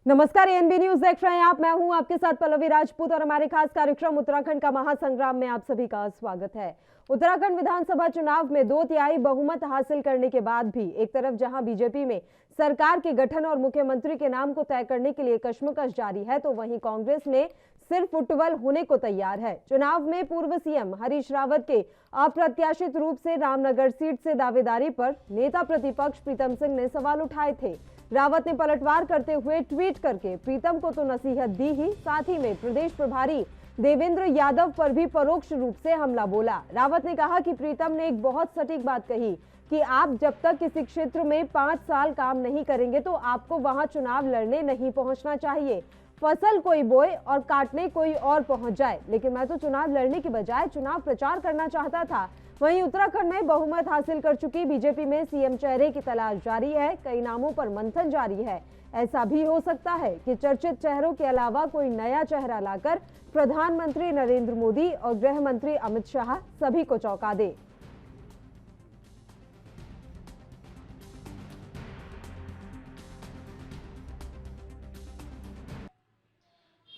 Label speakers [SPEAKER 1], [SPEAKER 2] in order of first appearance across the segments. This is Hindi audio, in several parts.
[SPEAKER 1] नमस्कार, एएनबी न्यूज देख रहे हैं आप। मैं हूं आपके साथ पल्लवी राजपूत और हमारे खास कार्यक्रम उत्तराखंड का महासंग्राम में आप सभी का स्वागत है। उत्तराखंड विधानसभा चुनाव में 2/3 बहुमत हासिल करने के बाद भी एक तरफ जहां बीजेपी में सरकार के गठन और मुख्यमंत्री के नाम को तय करने के लिए कश्मकश जारी है, तो वहीं कांग्रेस में सिर्फ फुटबॉल होने को तैयार है। चुनाव में पूर्व सीएम हरीश रावत के अप्रत्याशित रूप से रामनगर सीट से दावेदारी पर नेता प्रतिपक्ष प्रीतम सिंह ने सवाल उठाए थे। रावत ने पलटवार करते हुए ट्वीट करके प्रीतम को तो नसीहत दी ही, साथ ही में प्रदेश प्रभारी देवेंद्र यादव पर भी परोक्ष रूप से हमला बोला। रावत ने कहा कि प्रीतम ने एक बहुत सटीक बात कही कि आप जब तक किसी क्षेत्र में 5 साल काम नहीं करेंगे तो आपको वहां चुनाव लड़ने नहीं पहुंचना चाहिए। फसल कोई बोए और काटने कोई और पहुंच जाए, लेकिन मैं तो चुनाव लड़ने की बजाय चुनाव प्रचार करना चाहता था। वहीं उत्तराखंड में बहुमत हासिल कर चुकी बीजेपी में सीएम चेहरे की तलाश जारी है। कई नामों पर मंथन जारी है। ऐसा भी हो सकता है कि चर्चित चेहरों के अलावा कोई नया चेहरा लाकर प्रधानमंत्री नरेंद्र मोदी और गृह मंत्री अमित शाह सभी को चौंका दे।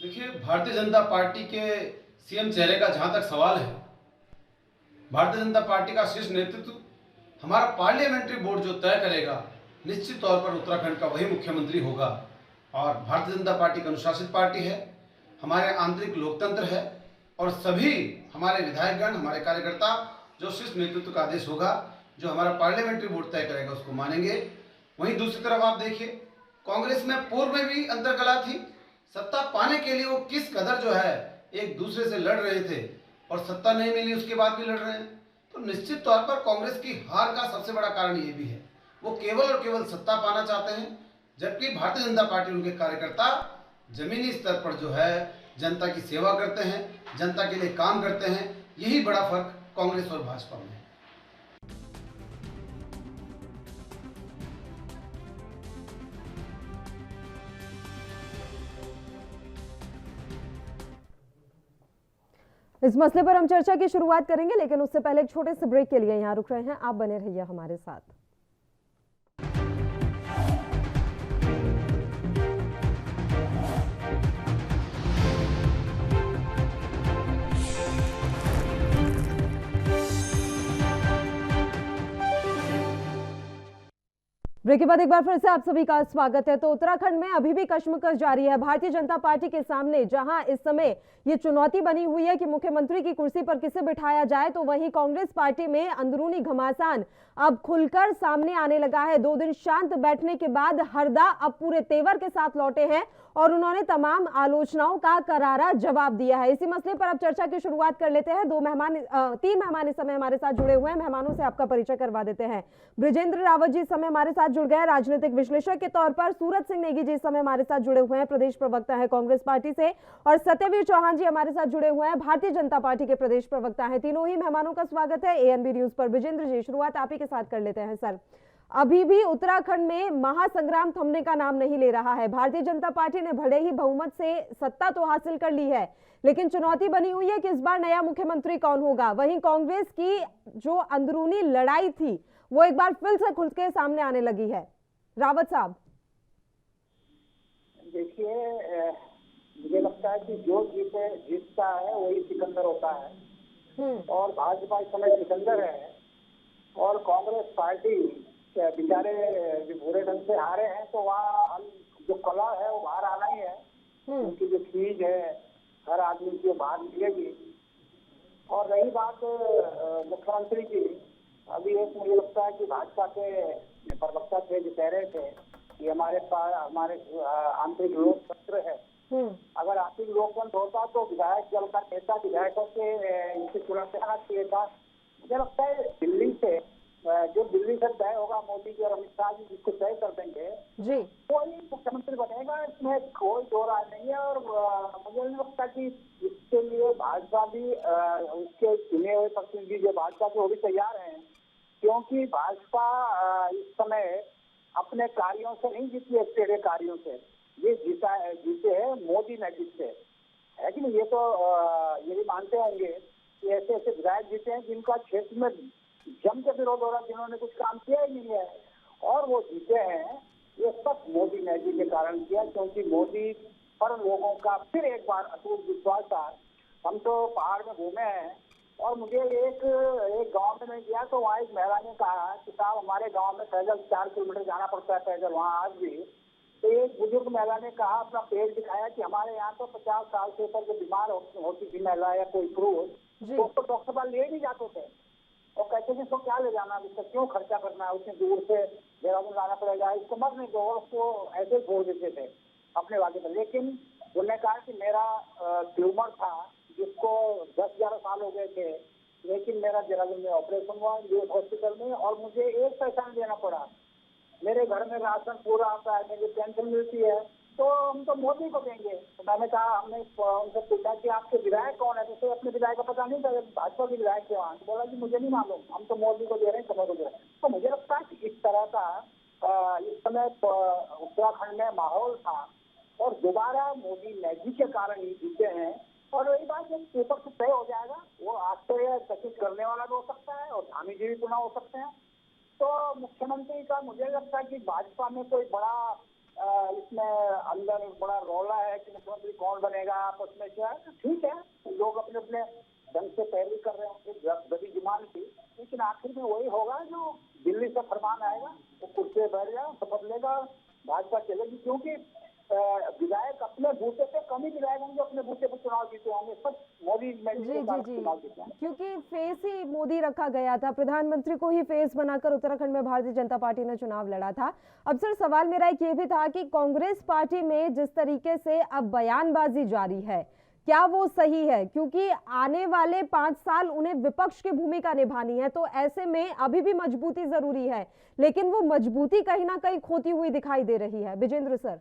[SPEAKER 2] देखिए, भारतीय जनता पार्टी के सीएम चेहरे का जहां तक सवाल है, भारतीय जनता पार्टी का शीर्ष नेतृत्व, हमारा पार्लियामेंट्री बोर्ड जो तय करेगा, निश्चित तौर पर उत्तराखंड का वही मुख्यमंत्री होगा। और भारतीय जनता पार्टी एक अनुशासित पार्टी है, हमारे आंतरिक लोकतंत्र है और सभी हमारे विधायकगण, हमारे कार्यकर्ता जो शीर्ष नेतृत्व का आदेश होगा, जो हमारा पार्लियामेंट्री बोर्ड तय करेगा, उसको मानेंगे। वहीं दूसरी तरफ आप देखिए, कांग्रेस में पूर्व में भी अंतर्कलह थी। सत्ता पाने के लिए वो किस कदर जो है एक दूसरे से लड़ रहे थे और सत्ता नहीं मिली उसके बाद भी लड़ रहे हैं। तो निश्चित तौर पर कांग्रेस की हार का सबसे बड़ा कारण ये भी है, वो केवल और केवल सत्ता पाना चाहते हैं, जबकि भारतीय जनता पार्टी, उनके कार्यकर्ता जमीनी स्तर पर जो है जनता की सेवा करते हैं, जनता के लिए काम करते हैं। यही बड़ा फर्क कांग्रेस और भाजपा में है।
[SPEAKER 1] इस मसले पर हम चर्चा की शुरुआत करेंगे, लेकिन उससे पहले एक छोटे से ब्रेक के लिए यहाँ रुक रहे हैं। आप बने रहिए हमारे साथ। ब्रेक के बाद एक बार फिर से आप सभी का स्वागत है। तो उत्तराखंड में अभी भी कश्मकश जारी है। भारतीय जनता पार्टी के सामने जहां इस समय ये चुनौती बनी हुई है कि मुख्यमंत्री की कुर्सी पर किसे बिठाया जाए, तो वहीं कांग्रेस पार्टी में अंदरूनी घमासान अब खुलकर सामने आने लगा है। 2 दिन शांत बैठने के बाद हरदा अब पूरे तेवर के साथ लौटे हैं और उन्होंने तमाम आलोचनाओं का करारा जवाब दिया है। इसी मसले पर अब चर्चा की शुरुआत कर लेते हैं। 3 मेहमान इस समय हमारे साथ जुड़े हुए हैं। मेहमानों से आपका परिचय करवा देते हैं। बृजेंद्र रावत जी इस समय हमारे साथ जुड़ गए राजनीतिक विश्लेषक के तौर पर। सूरज सिंह नेगी जी इस समय हमारे साथ जुड़े हुए हैं, प्रदेश प्रवक्ता है कांग्रेस पार्टी से। और सत्यवीर चौहान जी हमारे साथ जुड़े हुए हैं, भारतीय जनता पार्टी के प्रदेश प्रवक्ता है। तीनों ही मेहमानों का स्वागत है एएनबी न्यूज पर। बृजेंद्र जी, शुरुआत आप ही के साथ कर लेते हैं। सर, अभी भी उत्तराखंड में महासंग्राम थमने का नाम नहीं ले रहा है। भारतीय जनता पार्टी ने भले ही बहुमत से सत्ता तो हासिल कर ली है, लेकिन चुनौती बनी हुई है कि इस बार नया मुख्यमंत्री कौन होगा। वहीं कांग्रेस की जो अंदरूनी लड़ाई थी वो एक बार फिर से खुल के सामने आने लगी है। रावत साहब,
[SPEAKER 3] देखिए, मुझे लगता है कि जो जीतता है वही सिकंदर होता है और भाजपा इस समय सिकंदर है और कांग्रेस पार्टी बेचारे बुरे ढंग से हारे हैं। तो वहाँ जो कला है वो बाहर आना ही है, उनकी जो चीज है हर आदमी की बाहर निकलेगी। और रही बात मुख्यमंत्री की, अभी एक मुझे लगता है कि भाजपा के प्रवक्ता थे जो कह रहे थे कि हमारे पास आंतरिक लोकतंत्र है। अगर आंतरिक लोकतंत्र होता तो विधायक दल का नेता विधायकों के इनसे तुरंत आना चाहिए था। मुझे लगता है दिल्ली से जो दिल्ली से तय होगा, मोदी जी और अमित शाह जी जिसको तय कर देंगे जी, कोई मुख्यमंत्री बनेगा, इसमें कोई दो राय नहीं है। और मुझे नहीं लगता कि इसके लिए भाजपा भी उसके चुने हुए प्रतिनिधि जो भाजपा के वो भी तैयार हैं, क्योंकि भाजपा इस समय अपने कार्यों से नहीं जीती है, टेढ़े कार्यों से ये जीते है मोदी नेतृत्व से, है कि नहीं। ये तो ये भी मानते होंगे कि ऐसे ऐसे विधायक जीते हैं जिनका क्षेत्र में जम के विरोध हो रहा है, जिन्होंने कुछ काम किया ही नहीं है और वो जीते हैं। ये सब मोदी मैजिक के कारण किया, क्योंकि मोदी पर लोगों का फिर एक बार अटूट विश्वास था। हम तो पहाड़ में घूमे हैं और मुझे एक गांव में मैं गया तो वहाँ एक महिला ने कहा कि साहब हमारे गांव में पैदल 4 किलोमीटर जाना पड़ता है, पैदल वहाँ आज भी। तो एक बुजुर्ग महिला ने कहा, अपना पेट दिखाया कि हमारे यहाँ तो 50 साल से ऊपर जो बीमार होती थी महिला या कोई पुरुष, तो उसको डॉक्टर पास ले नहीं जाते थे और कहते थे इसको क्या ले जाना, इसको क्यों खर्चा करना है, उतनी दूर से देहरादून लाना पड़ेगा, इसको मत नहीं दो, उसको ऐसे ही छोड़ देते थे अपने वाले पर। लेकिन उन्होंने कहा कि मेरा ट्यूमर था जिसको 10-11 साल हो गए थे, लेकिन मेरा देहरादून में ऑपरेशन हुआ यूथ हॉस्पिटल में और मुझे एक पैसा नहीं देना पड़ा। मेरे घर में राशन पूरा आता है, मुझे पेंशन मिलती है, तो हम तो मोदी को देंगे। तो मैंने कहा, हमने उनसे पूछा कि आपके विधायक कौन है, तो अपने विधायक का पता नहीं था, भाजपा के विधायक थे वहाँ। बोला कि मुझे नहीं मालूम, हम तो मोदी को दे रहे हैं, समय को दे रहे हैं। तो मुझे लगता है कि इस तरह का इस समय उत्तराखंड में माहौल था और दोबारा मोदी मैजिक के कारण ही जीते हैं। और वही बात जब पेपर से तय हो जाएगा, वो आश्चर्यचकित करने वाला भी हो सकता है और धामी जी भी पुनः हो सकते हैं। तो मुख्यमंत्री का मुझे लगता है कि भाजपा में कोई बड़ा इसमें अंदर बड़ा रौला है कि मुख्यमंत्री कौन बनेगा, आपस में क्या है। ठीक है, लोग अपने अपने ढंग से पैरवी कर रहे हैं, बड़ी डिमांड थी, लेकिन आखिर में वही होगा जो दिल्ली से फरमान आएगा, वो कुर्सी बैठ जाएगा, शपथ लेगा, भाजपा चलेगी। क्योंकि विधायक अपने बूथे पे कम ही विधायक होंगे अपने बूथे पर चुनाव जीते होंगे, सब मोदी चुनाव जीते हैं।
[SPEAKER 1] क्योंकि फेस ही मोदी रखा गया था, प्रधानमंत्री को ही फेस बनाकर उत्तराखंड में भारतीय जनता पार्टी ने चुनाव लड़ा था। अब सर सवाल मेरा एक ये भी था कि कांग्रेस पार्टी में जिस तरीके से अब बयानबाजी जारी है, क्या वो सही है? क्योंकि आने वाले 5 साल उन्हें विपक्ष की भूमिका निभानी है, तो ऐसे में अभी भी मजबूती जरूरी है, लेकिन वो मजबूती कहीं ना कहीं खोती हुई दिखाई दे रही है। विजेंद्र सर,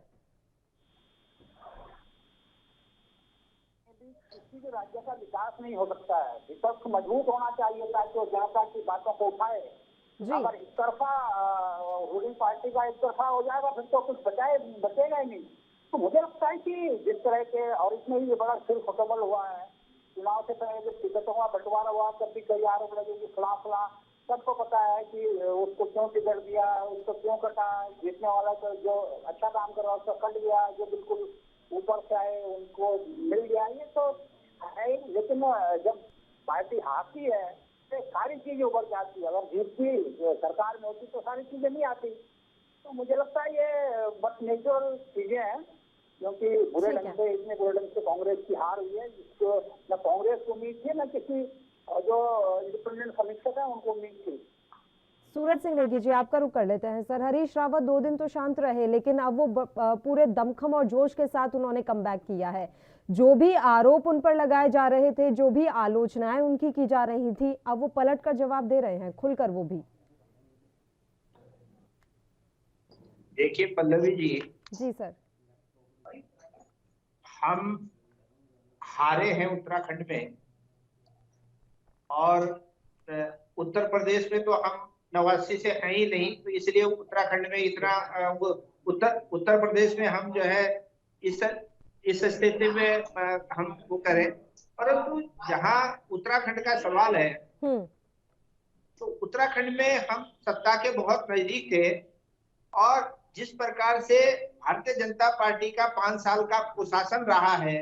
[SPEAKER 3] किसी भी राज्य का विकास नहीं हो सकता है, विपक्ष मजबूत होना चाहिए ताकि वो जनता की बातों को उठाए। अगर एक तरफा रूलिंग पार्टी का एक तरफा हो जाएगा फिर तो कुछ बचेगा ही नहीं। तो मुझे लगता है कि जिस तरह के, और इसमें भी बड़ा सिर फटोबल हुआ है, चुनाव से पहले जब टिकटों का बंटवारा हुआ तब भी कई आरोप लगे कि फला सबको पता है कि उसको क्यों टिकट दिया, उसको क्यों कटा, जीतने वाला तो जो अच्छा काम कर रहा है उसको कट गया, जो बिल्कुल ऊपर से आए उनको मिल गया। ये तो है, लेकिन जब पार्टी हारती है तो सारी चीजें उभर जाती है। अगर जीतती सरकार में होती तो सारी चीजें नहीं आती। तो मुझे लगता है ये बस नेचुरल चीजें हैं, क्योंकि बुरे ढंग से, इतने बुरे ढंग से कांग्रेस की हार हुई है, जिसको न कांग्रेस को उम्मीद थी न किसी जो इंडिपेंडेंट समीक्षक है उनको उम्मीद थी।
[SPEAKER 1] सूरज सिंह नेगी जी, आपका रुख कर लेते हैं। सर, हरीश रावत 2 दिन तो शांत रहे, लेकिन अब वो पूरे दमखम और जोश के साथ उन्होंने कमबैक किया है। जो भी आरोप उन पर लगाए जा रहे थे, जो भी आलोचनाएं उनकी की जा रही थी, अब वो पलट कर जवाब दे रहे हैं, खुलकर वो भी।
[SPEAKER 4] देखिए पल्लवी
[SPEAKER 1] जी सर,
[SPEAKER 4] हम हारे हैं उत्तराखंड में, और उत्तर प्रदेश में तो हम 89 से हैं ही नहीं, तो इसलिए उत्तराखंड में इतना उत्तर प्रदेश में हम जो है इस स्थिति में हम वो करें। परंतु जहां उत्तराखंड का सवाल है, तो उत्तराखंड में हम सत्ता के बहुत नजदीक थे, और जिस प्रकार से भारतीय जनता पार्टी का 5 साल का कुशासन रहा है,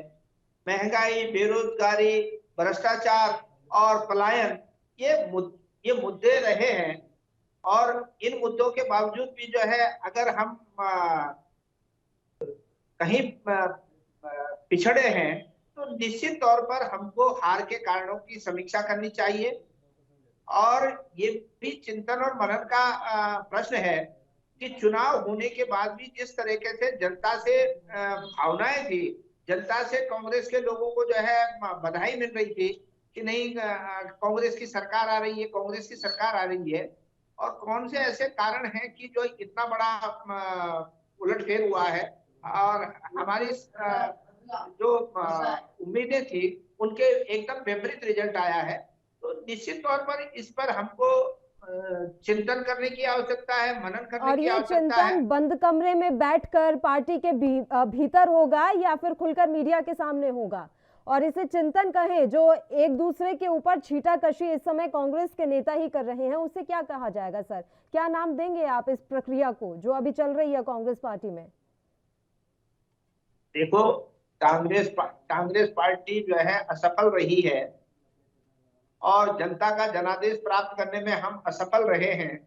[SPEAKER 4] महंगाई, बेरोजगारी, भ्रष्टाचार और पलायन, ये मुद्दे रहे हैं। और इन मुद्दों के बावजूद भी जो है, अगर हम कहीं पिछड़े हैं तो निश्चित तौर पर हमको हार के कारणों की समीक्षा करनी चाहिए। और ये भी चिंतन और मनन का प्रश्न है कि चुनाव होने के बाद भी जिस तरीके से जनता से भावनाएं थी, जनता से कांग्रेस के लोगों को जो है बधाई मिल रही थी कि नहीं कांग्रेस की सरकार आ रही है, कांग्रेस की सरकार आ रही है, और कौन से ऐसे कारण हैं कि जो इतना बड़ा उलटफेर हुआ है, और हमारी जो उम्मीदें थी उनके एकदम विपरीत रिजल्ट आया है। तो निश्चित तौर पर इस पर हमको चिंतन करने की आवश्यकता है, मनन करने की आवश्यकता है।
[SPEAKER 1] चिंतन बंद कमरे में बैठकर पार्टी के भीतर होगा या फिर खुलकर मीडिया के सामने होगा? और इसे चिंतन कहें, जो एक दूसरे के ऊपर छींटाकशी इस समय कांग्रेस के नेता ही कर रहे हैं, उसे क्या कहा जाएगा सर? क्या नाम देंगे आप इस प्रक्रिया को जो अभी चल रही है कांग्रेस पार्टी में?
[SPEAKER 4] देखो, कांग्रेस पार्टी जो है असफल रही है और जनता का जनादेश प्राप्त करने में हम असफल रहे हैं।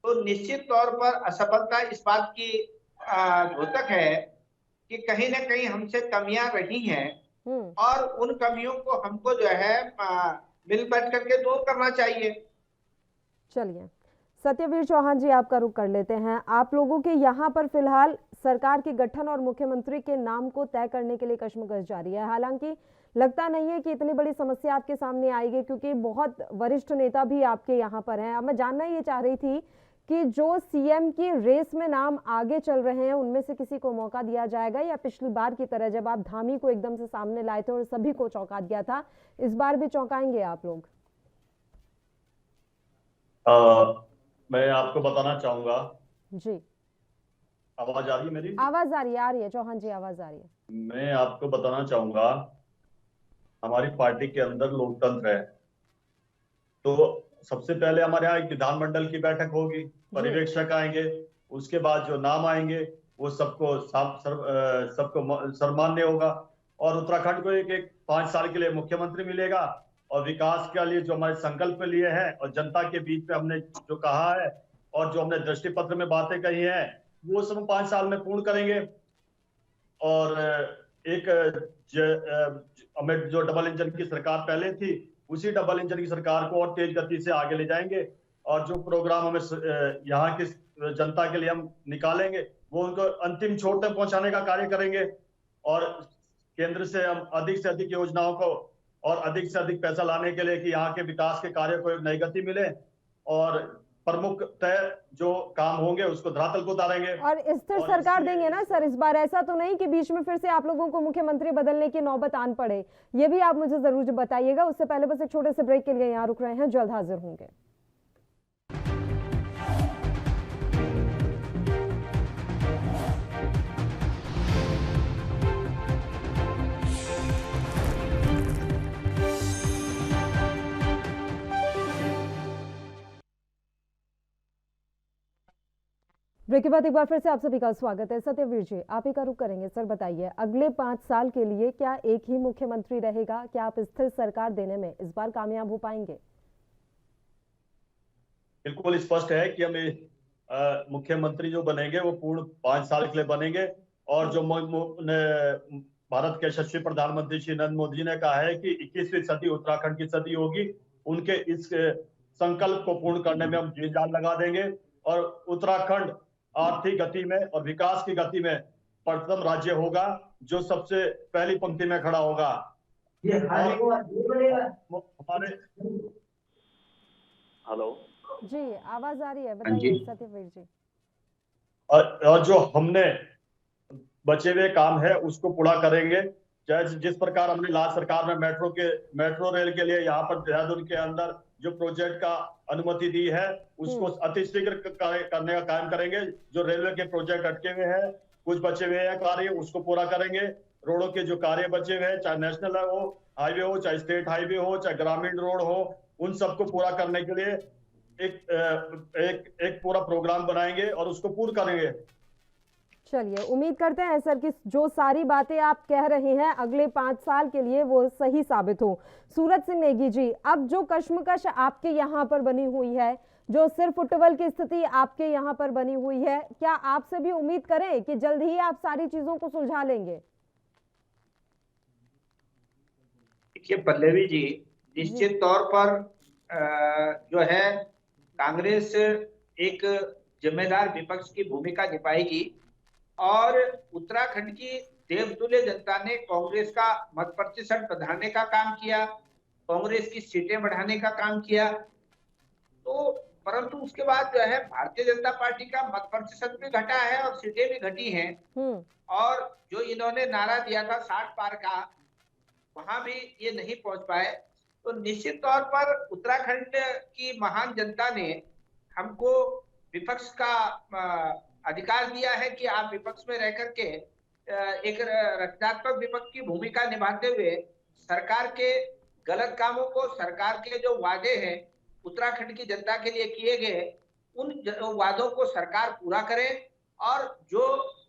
[SPEAKER 4] तो निश्चित तौर पर असफलता इस बात की द्योतक है कि कहीं ना कहीं हमसे कमियां रही हैं और उन कमियों को हमको जो है मिल बैठ करके दूर करना चाहिए।
[SPEAKER 1] चलिए, सत्यवीर चौहान जी, आपका रुख कर लेते हैं। आप लोगों के यहाँ पर फिलहाल सरकार के गठन और मुख्यमंत्री के नाम को तय करने के लिए कश्मकश जारी है। हालांकि लगता नहीं है कि इतनी बड़ी समस्या आपके सामने आएगी, क्योंकि बहुत वरिष्ठ नेता भी आपके यहाँ पर हैं। अब मैं जानना ये चाह रही थी कि जो सीएम की रेस में नाम आगे चल रहे हैं, उनमें से किसी को मौका दिया जाएगा, या पिछली बार की तरह जब आप धामी को एकदम से सामने लाए थे और सभी को चौंका दिया था, इस बार भी चौंकाएंगे आप लोग?
[SPEAKER 5] मैं आपको बताना चाहूंगा।
[SPEAKER 1] जी,
[SPEAKER 5] आवाज आ रही है मेरी?
[SPEAKER 1] आवाज आ रही है चौहान जी, आवाज आ रही है।
[SPEAKER 5] मैं आपको बताना चाहूंगा, हमारी पार्टी के अंदर लोकतंत्र है। तो सबसे पहले हमारे यहाँ एक विधानमंडल की बैठक होगी, पर्यवेक्षक आएंगे, उसके बाद जो नाम आएंगे वो सबको सर्वमान्य होगा और उत्तराखंड को एक 5 साल के लिए मुख्यमंत्री मिलेगा और विकास के लिए जो हमारे संकल्प लिए हैं और जनता के बीच में हमने जो कहा है और जो हमने दृष्टि पत्र में बातें कही हैं वो सब 5 साल में पूर्ण करेंगे। और एक हमें जो डबल इंजन की सरकार पहले थी, उसी डबल इंजन की सरकार को और तेज गति से आगे ले जाएंगे और जो प्रोग्राम हमें यहाँ की जनता के लिए हम निकालेंगे वो उनको अंतिम छोर तक पहुंचाने का कार्य करेंगे और केंद्र से हम अधिक से अधिक योजनाओं को और अधिक से अधिक पैसा लाने के लिए कि यहाँ के विकास के कार्य को एक नई गति मिले और प्रमुख तय जो काम होंगे उसको धरातल को उतारेंगे।
[SPEAKER 1] और स्थिर सरकार देंगे ना सर इस बार? ऐसा तो नहीं कि बीच में फिर से आप लोगों को मुख्यमंत्री बदलने की नौबत आन पड़े? ये भी आप मुझे जरूर बताइएगा। उससे पहले बस एक छोटे से ब्रेक के लिए यहाँ रुक रहे हैं, जल्द हाजिर होंगे। ब्रेक के बाद एक बार फिर से आप सभी का स्वागत है। सत्यवीर जी, आप ही का रुख करेंगे। सर बताइए, अगले 5 साल के लिए क्या एक ही मुख्यमंत्री रहेगा? क्या आप स्थिर सरकार देने में इस बार कामयाब हो पाएंगे?
[SPEAKER 5] बिल्कुल स्पष्ट है कि हम मुख्यमंत्री जो बनेंगे वो पूर्ण 5 साल के लिए बनेंगे और जो भारत के यशस्वी प्रधानमंत्री श्री नरेंद्र मोदी जी ने कहा है कि 21वीं सदी उत्तराखंड की सदी होगी, उनके इस संकल्प को पूर्ण करने में हम जी जान लगा देंगे और उत्तराखंड आर्थिक गति में और विकास की गति में प्रथम राज्य होगा जो सबसे पहली पंक्ति में खड़ा होगा। हमारे हेलो
[SPEAKER 1] जी, आवाज आ रही है, बताइए सत्यवीर जी।
[SPEAKER 5] और जो हमने बचे हुए काम है उसको पूरा करेंगे। जिस प्रकार हमने लास्ट सरकार में मेट्रो रेल के लिए यहाँ पर देहरादून के अंदर जो प्रोजेक्ट का अनुमति दी है उसको अतिशीघ्र करने का काम करेंगे। जो रेलवे के प्रोजेक्ट अटके हुए हैं, कुछ बचे हुए हैं कार्य, उसको पूरा करेंगे। रोडों के जो कार्य बचे हुए हैं, चाहे नेशनल हाईवे हो, चाहे स्टेट हाईवे हो, चाहे ग्रामीण रोड हो, उन सबको पूरा करने के लिए एक पूरा प्रोग्राम बनाएंगे और उसको पूर्ण करेंगे।
[SPEAKER 1] चलिए, उम्मीद करते हैं सर कि जो सारी बातें आप कह रहे हैं अगले 5 साल के लिए वो सही साबित हो। सूरज सिंह नेगी जी, अब जो कश्मकश आपके यहाँ पर बनी हुई है, जो सिर फुटबॉल की स्थिति आपके यहाँ पर बनी हुई है, क्या आपसे भी उम्मीद करें कि जल्द ही आप सारी चीजों को सुलझा लेंगे?
[SPEAKER 4] देखिए पल्लवी जी, निश्चित तौर पर जो है कांग्रेस एक जिम्मेदार विपक्ष की भूमिका निभाएगी और उत्तराखंड की देवतुल्य जनता ने कांग्रेस का मत प्रतिशत बढ़ाने का काम किया, कांग्रेस की सीटें बढ़ाने का काम किया। तो परंतु उसके बाद जो है भारतीय जनता पार्टी का मत प्रतिशत भी घटा है और सीटें भी घटी हैं और जो इन्होंने नारा दिया था 60 पार का, वहां भी ये नहीं पहुंच पाए। तो निश्चित तौर पर उत्तराखंड की महान जनता ने हमको विपक्ष का अधिकार दिया है कि आप विपक्ष में रह करके एक रचनात्मक विपक्ष की भूमिका निभाते हुए सरकार के गलत कामों को, सरकार के जो वादे हैं उत्तराखंड की जनता के लिए किए गए, उन वादों को सरकार पूरा करे और जो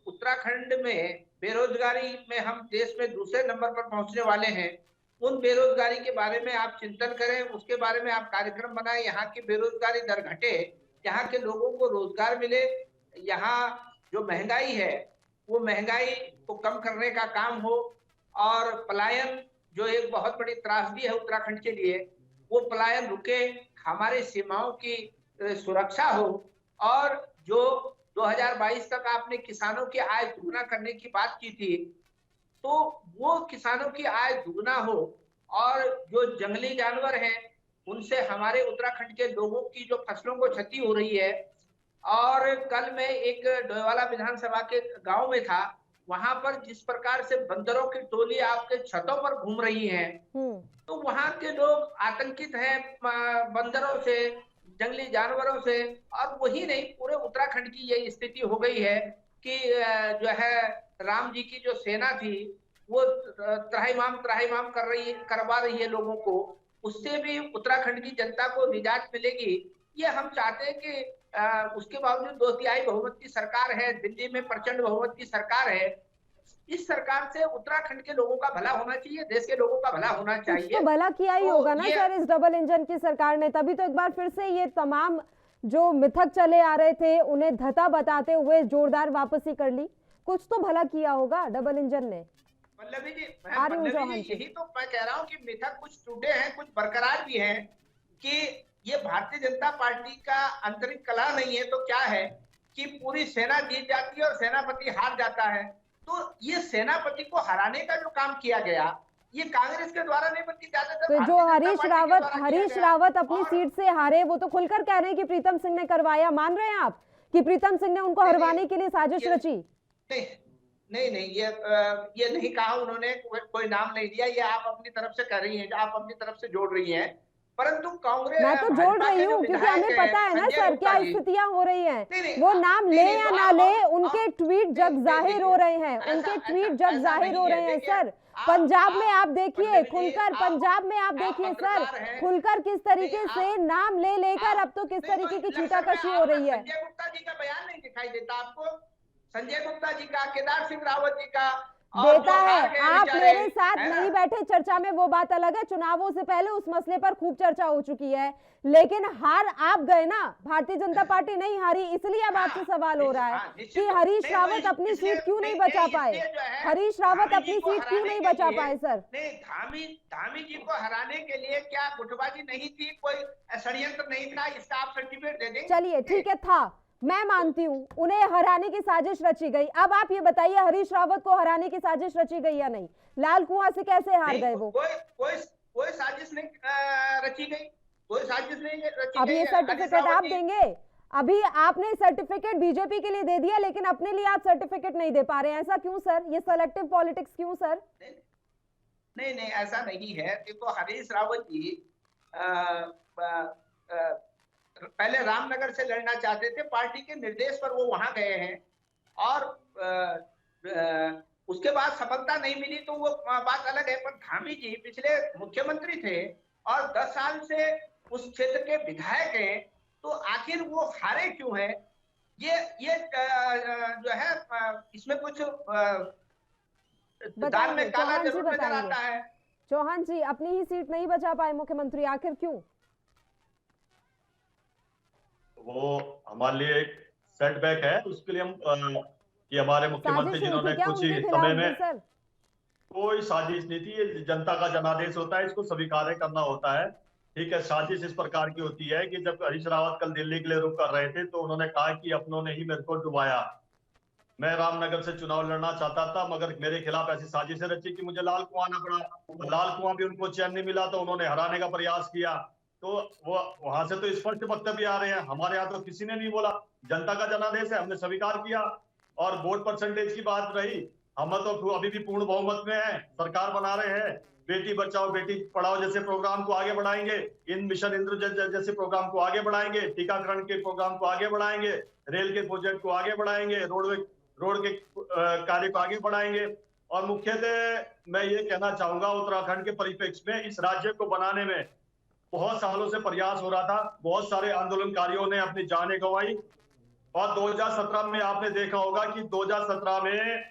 [SPEAKER 4] उत्तराखंड में बेरोजगारी में हम देश में दूसरे नंबर पर पहुंचने वाले हैं, उन बेरोजगारी के बारे में आप चिंतन करें, उसके बारे में आप कार्यक्रम बनाएं, यहाँ की बेरोजगारी दर घटे, यहाँ के लोगों को रोजगार मिले, यहाँ जो महंगाई है वो महंगाई को कम करने का काम हो और पलायन जो एक बहुत बड़ी त्रासदी है उत्तराखंड के लिए, वो पलायन रुके, हमारी सीमाओं की सुरक्षा हो और जो 2022 तक आपने किसानों की आय दुगना करने की बात की थी, तो वो किसानों की आय दुगना हो और जो जंगली जानवर हैं उनसे हमारे उत्तराखंड के लोगों की जो फसलों को क्षति हो रही है। और कल मैं एक डोईवाला विधानसभा के गांव में था, वहां पर जिस प्रकार से बंदरों की टोली आपके छतों पर घूम रही है, तो वहां के लोग आतंकित हैं बंदरों से, जंगली जानवरों से। और वही नहीं, पूरे उत्तराखंड की ये स्थिति हो गई है कि जो है राम जी की जो सेना थी वो त्राहिमाम करवा रही है लोगों को, उससे भी उत्तराखंड की जनता को निजात मिलेगी। ये हम चाहते हैं कि उसके बावजूद 2/3 बहुमत की सरकार है, दिल्ली में प्रचंड बहुमत की सरकार है, इस सरकार से उत्तराखंड के लोगों का भला होना चाहिए, देश के लोगों का भला होना चाहिए।
[SPEAKER 1] तो भला किया ही होगा ना सर इस डबल इंजन की सरकार ने, तभी तो एक बार फिर से ये तमाम जो मिथक चले आ रहे थे उन्हें धता बताते हुए जोरदार वापसी कर ली। कुछ तो भला किया होगा डबल इंजन ने।
[SPEAKER 4] पल्लवी जी, यही तो मैं कह रहा हूँ कि मिथक कुछ टूटे हैं, कुछ बरकरार भी हैं कि ये भारतीय जनता पार्टी का आंतरिक कला नहीं है तो क्या है कि पूरी सेना जीत जाती है और सेनापति हार जाता है। तो ये सेनापति को हराने का जो काम किया गया ये कांग्रेस के द्वारा नहीं बल्कि ज्यादातर
[SPEAKER 1] तो जो हरीश रावत अपनी सीट से हारे, वो तो खुलकर कह रहे हैं कि प्रीतम सिंह ने करवाया। मान रहे हैं आप कि प्रीतम सिंह ने उनको हरवाने के लिए साजिश रची?
[SPEAKER 4] नहीं, ये नहीं कहा उन्होंने, कोई नाम नहीं दिया, ये आप अपनी तरफ से कर रही हैं, आप अपनी तरफ से जोड़ रही हैं। परंतु कांग्रेस,
[SPEAKER 1] मैं तो जोड़ रही हूँ क्योंकि हमें पता है ना सर क्या स्थितियां हो रही हैं। वो नाम ले या ना ले, उनके ट्वीट जब जाहिर हो रहे हैं, उनके ट्वीट जब जाहिर हो रहे हैं सर। पंजाब में आप देखिए खुलकर, पंजाब में आप देखिए सर खुलकर किस तरीके से नाम ले लेकर अब तो किस तरीके की छीटाकशी हो रही है।
[SPEAKER 4] संजय गुप्ता जी का बयान नहीं दिखाई देता आपको? संजय गुप्ता जी का, केदार सिंह रावत जी का
[SPEAKER 1] देता है। आप मेरे साथ नहीं बैठे चर्चा में, वो बात अलग है। चुनावों से पहले उस मसले पर खूब चर्चा हो चुकी है, लेकिन हार आप गए ना, भारतीय जनता पार्टी नहीं हारी। इसलिए अब आपसे सवाल हो रहा है कि हरीश रावत अपनी सीट क्यों नहीं बचा पाए, हरीश रावत अपनी सीट क्यों नहीं बचा पाए सर?
[SPEAKER 4] नहीं, धामी जी को हराने के लिए क्या गुटबाजी नहीं थी, कोई षड्यंत्र नहीं था, इसका आप सर्टिफिकेट दे दें।
[SPEAKER 1] चलिए ठीक है, था, मैं मानती हूँ उन्हें हराने की साजिश रची गई। अब आप ये बताइए हरीश रावत को हराने की साजिश रची गई या नहीं? लाल कुआं से कैसे हार गए वो?
[SPEAKER 4] कोई साजिश नहीं रची गई, कोई साजिश नहीं रची गई।
[SPEAKER 1] अब ये सर्टिफिकेट आप देंगे? अभी आपने सर्टिफिकेट बीजेपी के लिए दे दिया, लेकिन अपने लिए आप सर्टिफिकेट नहीं दे पा रहे हैं, ऐसा क्यों सर? ये सेलेक्टिव पॉलिटिक्स क्यों सर?
[SPEAKER 4] नहीं, ऐसा नहीं है। देखो, हरीश रावत जी पहले रामनगर से लड़ना चाहते थे, पार्टी के निर्देश पर वो वहां गए हैं और उसके बाद सफलता नहीं मिली तो वो बात अलग है। पर धामी जी पिछले मुख्यमंत्री थे और 10 साल से उस क्षेत्र के विधायक हैं, तो आखिर वो हारे क्यों हैं? ये जो है इसमें कुछ दाल में काला जरूर नजर आता है।
[SPEAKER 1] चौहान जी, अपनी ही सीट नहीं बचा पाए मुख्यमंत्री, आखिर क्यों?
[SPEAKER 5] वो हमारे लिए एक सेटबैक है, उसके लिए हम ये हमारे मुख्यमंत्री जिन्होंने कुछ ही समय में, कोई साजिश नहीं थी, ये जनता का जनादेश होता है, इसको स्वीकार करना होता है। ठीक है, साजिश इस प्रकार की होती है कि जब हरीश रावत कल दिल्ली के लिए रुख कर रहे थे तो उन्होंने कहा कि अपनों ने ही मेरे को डुबाया, मैं रामनगर से चुनाव लड़ना चाहता था मगर मेरे खिलाफ ऐसी साजिशें रची कि मुझे लाल कुआं आना पड़ा। लाल कुआं भी उनको चैन नहीं मिला तो उन्होंने हराने का प्रयास किया। तो वो वहां से तो स्पष्ट वक्तव्य आ रहे हैं, हमारे यहाँ तो किसी ने नहीं बोला, जनता का जनादेश है, हमने स्वीकार किया। और वोट परसेंटेज की बात रही, हम तो अभी भी पूर्ण बहुमत में है, सरकार बना रहे हैं, बेटी बचाओ बेटी पढ़ाओ जैसे प्रोग्राम को आगे बढ़ाएंगे, इन मिशन इंद्रधनुष जैसे प्रोग्राम को आगे बढ़ाएंगे, टीकाकरण के प्रोग्राम को आगे बढ़ाएंगे, रेल के प्रोजेक्ट को आगे बढ़ाएंगे, रोड के कार्य को आगे बढ़ाएंगे। और मुख्यतः मैं ये कहना चाहूंगा, उत्तराखंड के परिप्रेक्ष्य में इस राज्य को बनाने में बहुत सालों से प्रयास हो रहा था, बहुत सारे आंदोलनकारियों ने अपनी जानें गंवाई। और 2017 में आपने देखा होगा कि 2017 में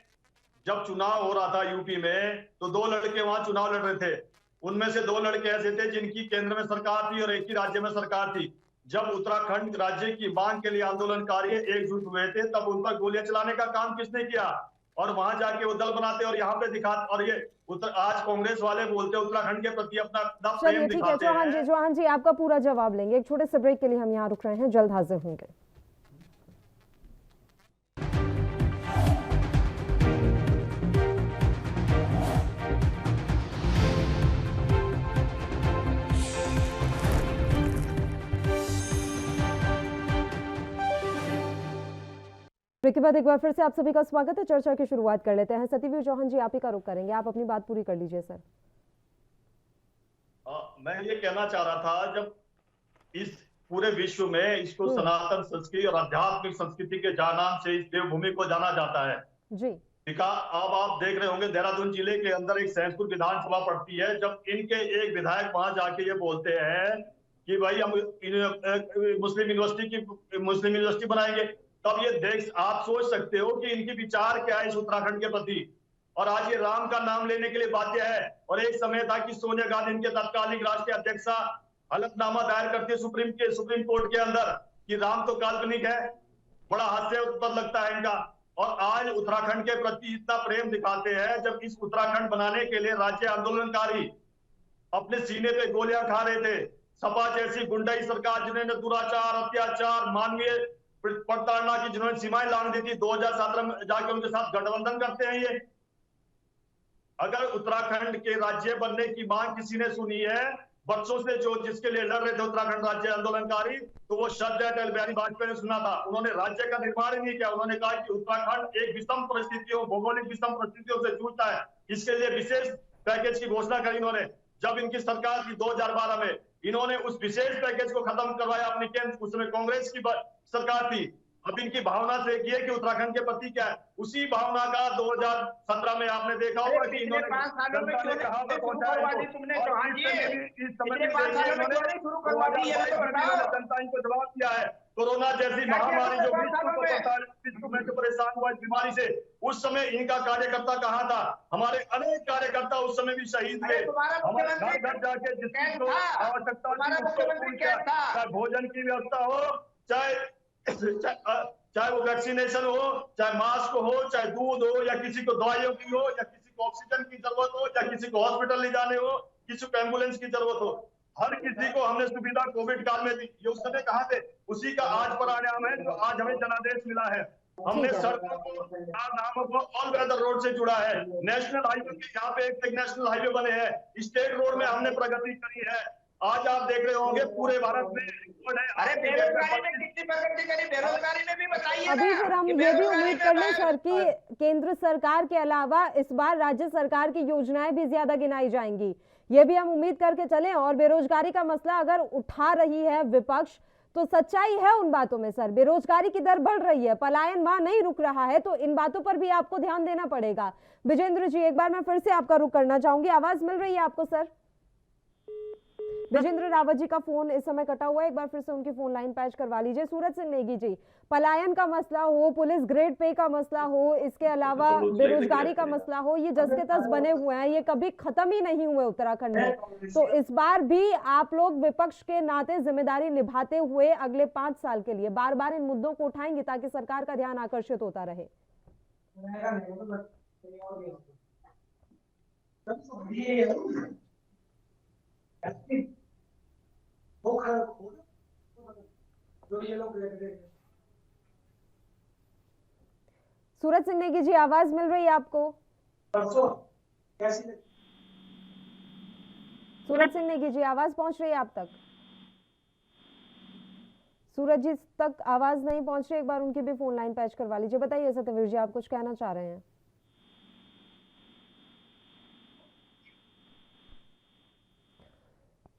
[SPEAKER 5] जब चुनाव हो रहा था यूपी में, तो 2 लड़के वहां चुनाव लड़ रहे थे। उनमें से 2 लड़के ऐसे थे जिनकी केंद्र में सरकार थी और एक ही राज्य में सरकार थी। जब उत्तराखंड राज्य की मांग के लिए आंदोलनकारी एकजुट हुए थे, तब उन पर गोलियां चलाने का काम किसने किया? और वहां जाके वो दल बनाते और यहाँ पे दिखाते। और ये आज कांग्रेस वाले बोलते हैं उत्तराखंड के प्रति अपना प्रेम
[SPEAKER 1] चलिए ठीक है
[SPEAKER 5] दिखाते हैं।
[SPEAKER 1] चौहान जी आपका पूरा जवाब लेंगे। एक छोटे से ब्रेक के लिए हम यहाँ रुक रहे हैं, जल्द हाजिर होंगे। ब्रेक के बाद एक बार फिर से आप सभी का स्वागत है। चर्चा की शुरुआत कर लेते हैं। सतीवीर चौहान जी आप ही का रुख करेंगे, आप अपनी बात पूरी कर लीजिए सर।
[SPEAKER 5] मैं ये कहना चाह रहा था, जब इस पूरे विश्व में इसको सनातन संस्कृति और आध्यात्मिक संस्कृति के नाम से इस देवभूमि को जाना जाता है
[SPEAKER 1] जी।
[SPEAKER 5] अब आप देख रहे होंगे देहरादून जिले के अंदर एक सैंसपुर विधानसभा पड़ती है। जब इनके एक विधायक वहां जाके ये बोलते हैं कि भाई हम मुस्लिम यूनिवर्सिटी बनाएंगे, तब ये आप सोच सकते हो कि इनकी विचार क्या है इस उत्तराखंड के प्रति। और आज ये राम का नाम लेने के लिए बाध्य है। और एक समय था कि सोनिया गांधी इनके तत्कालीन राष्ट्रीय अध्यक्षा हलफनामा दायर करती है सुप्रीम कोर्ट के अंदर कि राम तो काल्पनिक है। बड़ा हास्यास्पद लगता है इनका। और आज उत्तराखंड के प्रति इतना प्रेम दिखाते हैं, जब इस उत्तराखंड बनाने के लिए राज्य आंदोलनकारी अपने सीने पे गोलियां खा रहे थे। सपा जैसी गुंडाई सरकार जिन्होंने दुराचार, अत्याचार, मानवीय प्रताड़ना की जिन्होंने सीमाएं लांघ दी थी, 2017 में जाके उनके साथ गठबंधन करते हैं ये। अगर उत्तराखंड के राज्य बनने की मांग किसी ने सुनी है बच्चों से, जो जिसके लिए लड़ रहे थे उत्तराखंड राज्य आंदोलनकारी, तो वो शब्द अटल बिहारी वाजपेयी ने सुना था। उन्होंने राज्य का निर्माण ही नहीं किया। उन्होंने कहा कि उत्तराखंड एक विषम परिस्थितियों, भौगोलिक विषम परिस्थितियों से जूझता है, इसके लिए विशेष पैकेज की घोषणा करी इन्होंने। जब इनकी सरकार थी 2012 में, इन्होंने उस विशेष पैकेज को खत्म करवाया अपनी केंद्र, उसमें कांग्रेस की सरकार थी। अब इनकी भावना से ये कि उत्तराखंड के प्रति क्या है, उसी भावना का 2017 में आपने देखा होगा कि इन्होंने कहा जनता इनको जवाब दिया है। कोरोना जैसी महामारी जो विश्व में जो परेशान हुआ इस बीमारी से, उस समय इनका कार्यकर्ता कहाँ था? हमारे अनेक कार्यकर्ता उस समय भी शहीद हुए। हमारे घर घर जाके जिसकी आवश्यकता चाहे भोजन की व्यवस्था हो, चाहे वो वैक्सीनेशन हो, चाहे मास्क हो, चाहे दूध हो, या किसी को दवाइयों की हो, या किसी को ऑक्सीजन की जरूरत हो, या किसी को हॉस्पिटल ले जाने हो, किसी को एम्बुलेंस की जरूरत हो, हर किसी को हमने सुविधा कोविड काल में दी। ये उस समय कहाँ थे? उसी का आज परिणाम है जो आज हमें जनादेश मिला है। हमने सड़कों को, नामों को ऑल वेदर रोड से जुड़ा है। नेशनल हाईवे के यहाँ पे एक नेशनल हाईवे बने हैं। स्टेट रोड में हमने प्रगति करी है। आज आप देख रहे होंगे पूरे भारत में।
[SPEAKER 4] अरे बेरोजगारी में कितनी प्रगति करी, बेरोजगारी में भी बताइए।
[SPEAKER 1] अभी फिर हम ये भी उम्मीद कर लें सर कि केंद्र सरकार के अलावा इस बार राज्य सरकार की योजनाएं भी ज्यादा गिनाई जाएंगी, ये भी हम उम्मीद करके चलें। और बेरोजगारी का मसला अगर उठा रही है विपक्ष, तो सच्चाई है उन बातों में सर। बेरोजगारी की दर बढ़ रही है, पलायन वहां नहीं रुक रहा है, तो इन बातों पर भी आपको ध्यान देना पड़ेगा। विजेंद्र जी एक बार मैं फिर से आपका रुख करना चाहूंगी। आवाज मिल रही है आपको सर? विजेंद्र रावत जी का फोन इस समय कटा हुआ है, एक बार फिर से उनकी फोन लाइन पैच करवा लीजिए। सूरज सिंह नेगी जी, पलायन का मसला हो, पुलिस ग्रेड पे का मसला हो, इसके अलावा बेरोजगारी का मसला हो, ये जस के तस बने हुए हैं, ये कभी खत्म ही नहीं हुए उत्तराखंड में। तो इस बार भी आप लोग विपक्ष के नाते जिम्मेदारी निभाते हुए अगले 5 साल के लिए बार बार इन मुद्दों को उठाएंगे ताकि सरकार का ध्यान आकर्षित होता रहे। सूरज सिंह नेगी जी आवाज मिल रही है आपको? सूरज सिंह नेगी जी आवाज पहुंच रही है आप तक? सूरज जी तक आवाज नहीं पहुंच रही, एक बार उनकी भी फोन लाइन पैच करवा लीजिए। बताइए सतवीर जी, आप कुछ कहना चाह रहे हैं?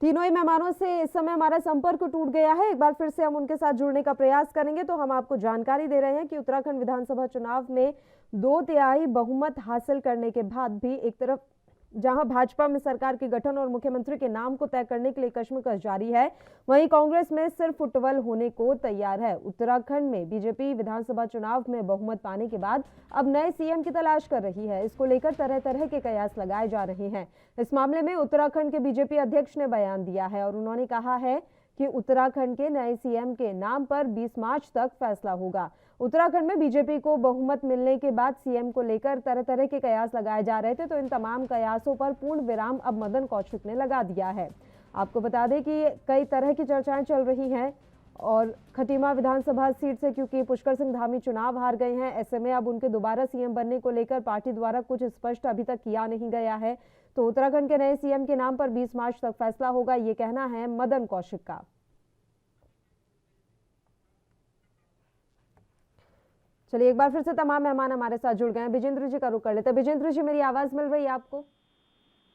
[SPEAKER 1] तीनों ही मेहमानों से इस समय हमारा संपर्क टूट गया है। एक बार फिर से हम उनके साथ जुड़ने का प्रयास करेंगे। तो हम आपको जानकारी दे रहे हैं कि उत्तराखंड विधानसभा चुनाव में 2/3 बहुमत हासिल करने के बाद भी एक तरफ जहां भाजपा में सरकार के गठन और मुख्यमंत्री के नाम को तय करने के लिए कश्मकश जारी है, वहीं कांग्रेस में सिर्फ फुटबॉल होने को तैयार है। उत्तराखंड में बीजेपी विधानसभा चुनाव में बहुमत पाने के बाद अब नए सीएम की तलाश कर रही है। इसको लेकर तरह तरह के कयास लगाए जा रहे हैं। इस मामले में उत्तराखंड के बीजेपी अध्यक्ष ने बयान दिया है और उन्होंने कहा है कि उत्तराखंड के नए सीएम के नाम पर 20 मार्च तक फैसला होगा। उत्तराखंड में बीजेपी को बहुमत मिलने के बाद सीएम को लेकर तरह तरह के कयास लगाए जा रहे थे, तो इन तमाम कयासों पर पूर्ण विराम अब मदन कौशिक ने लगा दिया है। आपको बता दें कि कई तरह की चर्चाएं चल रही हैं और खटीमा विधानसभा सीट से क्योंकि पुष्कर सिंह धामी चुनाव हार गए हैं, ऐसे में अब उनके दोबारा सीएम बनने को लेकर पार्टी द्वारा कुछ स्पष्ट अभी तक किया नहीं गया है। तो उत्तराखंड के नए सीएम के नाम पर 20 मार्च तक फैसला होगा, ये कहना है मदन कौशिक का। चलिए एक बार फिर से तमाम मेहमान हमारे साथ जुड़ गए हैं। विजेंद्र जी का रुख कर लेते हैं। विजेंद्र जी, मेरी आवाज मिल रही है आपको?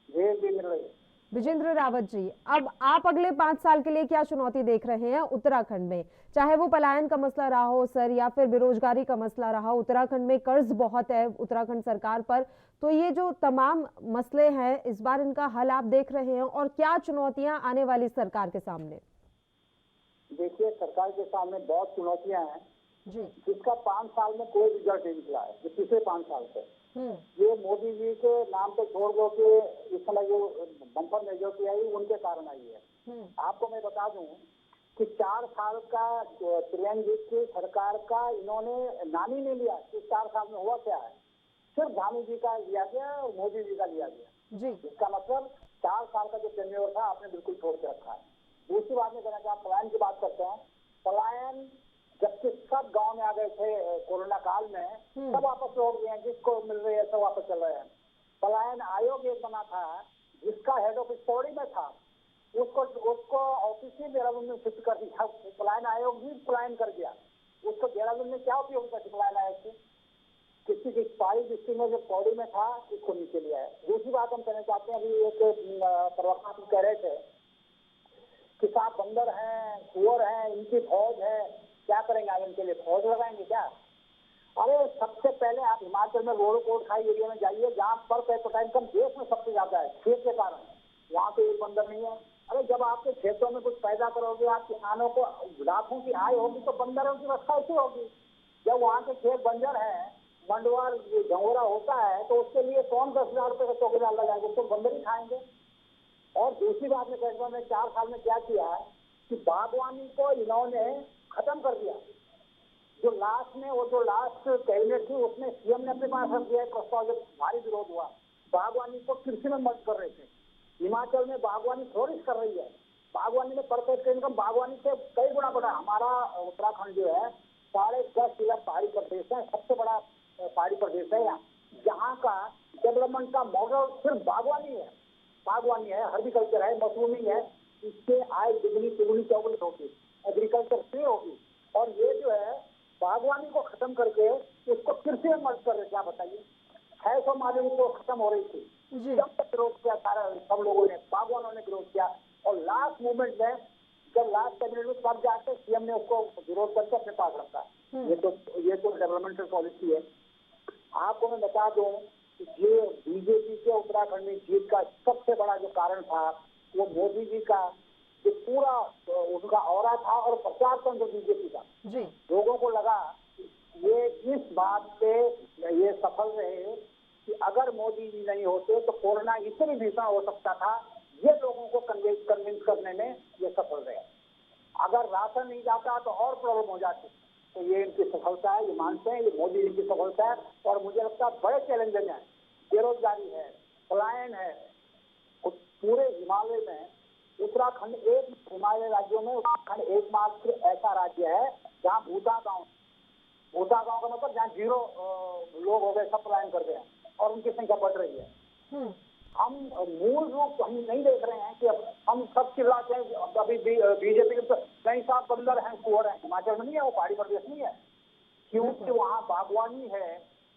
[SPEAKER 3] जी मिल रही है।
[SPEAKER 1] विजेंद्र रावत जी, अब आप अगले 5 साल के लिए क्या चुनौती देख रहे हैं उत्तराखंड में? चाहे वो पलायन का मसला रहा हो सर, या फिर बेरोजगारी का मसला रहा। उत्तराखंड में कर्ज बहुत है उत्तराखंड सरकार पर, तो ये जो तमाम मसले हैं इस बार इनका हल आप देख रहे हैं और क्या चुनौतियां आने वाली सरकार के सामने?
[SPEAKER 3] देखिए, सरकार के सामने बहुत चुनौतियां हैं
[SPEAKER 1] जी,
[SPEAKER 3] जिसका 5 साल में कोई रिजल्ट नहीं निकला है। जो पिछले 5 साल से ये मोदी जी के नाम पे छोड़ दो कि इस समय जो बम्पर मेजोरिटी आई उनके कारण आई है। आपको मैं बता दूं कि 4 साल का चिरंजीव की सरकार का इन्होंने नाम ही नहीं लिया कि 4 साल में हुआ क्या है। सिर्फ धामी जी का लिया गया और मोदी जी का लिया गया
[SPEAKER 1] जी।
[SPEAKER 3] इसका मतलब 4 साल का जो टेन्योर था आपने बिल्कुल छोड़ के रखा है। दूसरी बात में कहना चाहता, पलायन की बात करते हैं। पलायन जबकि सब गांव में आ गए थे कोरोना काल में, सब वापस लौट गए हैं। जिसको मिल रही है सब वापस चल रहे हैं। पलायन आयोग एक बना था जिसका हेड ऑफिस पौड़ी में था, उसको ऑफिस ही देहरादून में शिफ्ट कर दिया। पलायन आयोग भी पलायन कर दिया। उसको देहरादून में क्या उपयोग था पलायन आयोग से? किसी की पाई डिस्ट्रिक्ट में जो पौड़ी में था उसको नीचे लिया है। दूसरी बात हम कहना चाहते हैं, अभी एक प्रवक्ता कह रहे थे कि साहब बंदर हैं, कुंवर हैं, इनकी फौज है, क्या करेंगे आप इनके लिए? फौज लगाएंगे क्या? अरे सबसे पहले आप हिमाचल में रोड कोट खाई एरिया में जाइए जहाँ पर कैपिटा इनकम देश में सबसे ज्यादा है खेत के कारण, वहाँ पे एक बंदर नहीं है। अरे जब आपके खेतों में कुछ पैदा करोगे, आप किसानों को लाखों की आय होगी तो बंदरों की रक्षा ऐसी होगी। जब वहाँ के खेत बंजर है, मंडवार झंगोरा होता है, तो उसके लिए कौन 10,000 रुपए का चौकीदार लगाएंगे? उसको बंदर ही खाएंगे। और दूसरी बात में कहता हूँ, मैं 4 साल में क्या किया है कि बागवानी को इन्होंने खत्म कर दिया। जो लास्ट कैबिनेट थी उसमें सीएम ने अपने पास रख दिया है प्रस्ताव, जब भारी विरोध हुआ। बागवानी को कृषि में मर्ज कर रहे थे। हिमाचल में बागवानी फ्लोरिश कर रही है। बागवानी में पर कैपिटा इनकम बागवानी से कई गुना बढ़ा। हमारा उत्तराखंड जो है 10.5 जिला पहाड़ी प्रदेश है, सबसे बड़ा पहाड़ी प्रदेश है यहाँ, जहाँ का डेवलपमेंट का मॉडल सिर्फ बागवानी है, हॉर्टिकल्चर है, मशरूमिंग है। इससे आय दुगनी तिगुनी चौगुनी होगी, एग्रीकल्चर फ्री होगी। और ये जो है बागवानी को खत्म करके उसको कृषि में मर्ज कर रहे, क्या बताइए? 600 माली तो खत्म हो रही थी, जब तक विरोध किया सारा सब लोगों ने, बागवानों ने विरोध किया। और लास्ट मूवमेंट में जब लास्ट कैबिनेट में सब जाके सीएम ने उसको विरोध करके अपने पास रखा। ये तो डेवलपमेंटल पॉलिसी है। आपको मैं बता दूं कि ये बीजेपी के उत्तराखंड में जीत का सबसे बड़ा जो कारण था वो मोदी जी का जो पूरा उनका ऑरा था और प्रचार तंत्र बीजेपी का। लोगों को लगा ये इस बात पे ये सफल रहे कि अगर मोदी जी नहीं होते तो कोरोना इससे भी भीषण हो सकता था। ये लोगों को कन्विंस करने में ये सफल रहे। अगर राशन नहीं जाता तो और प्रॉब्लम हो जाती। तो ये इनकी सफलता है, ये मानते हैं, ये मोदी जी की सफलता है। और मुझे लगता है बड़े चैलेंजेस हैं, बेरोजगारी है, पलायन है। पूरे हिमालय में उत्तराखंड हिमालय राज्यों में उत्तराखंड एकमात्र ऐसा राज्य है जहाँ भूता गांव का मतलब जहाँ 0 लोग हो गए, सब पलायन कर गए और उनकी संख्या बढ़ रही है। हम मूल रूप हम नहीं देख रहे हैं कि हम सब चिल्लाते हैं अभी बीजेपी के कई साहब बंदर हैं, कुंवर हैं। हिमाचल में नहीं है, वो पहाड़ी प्रदेश नहीं है, क्योंकि वहाँ बागवानी है।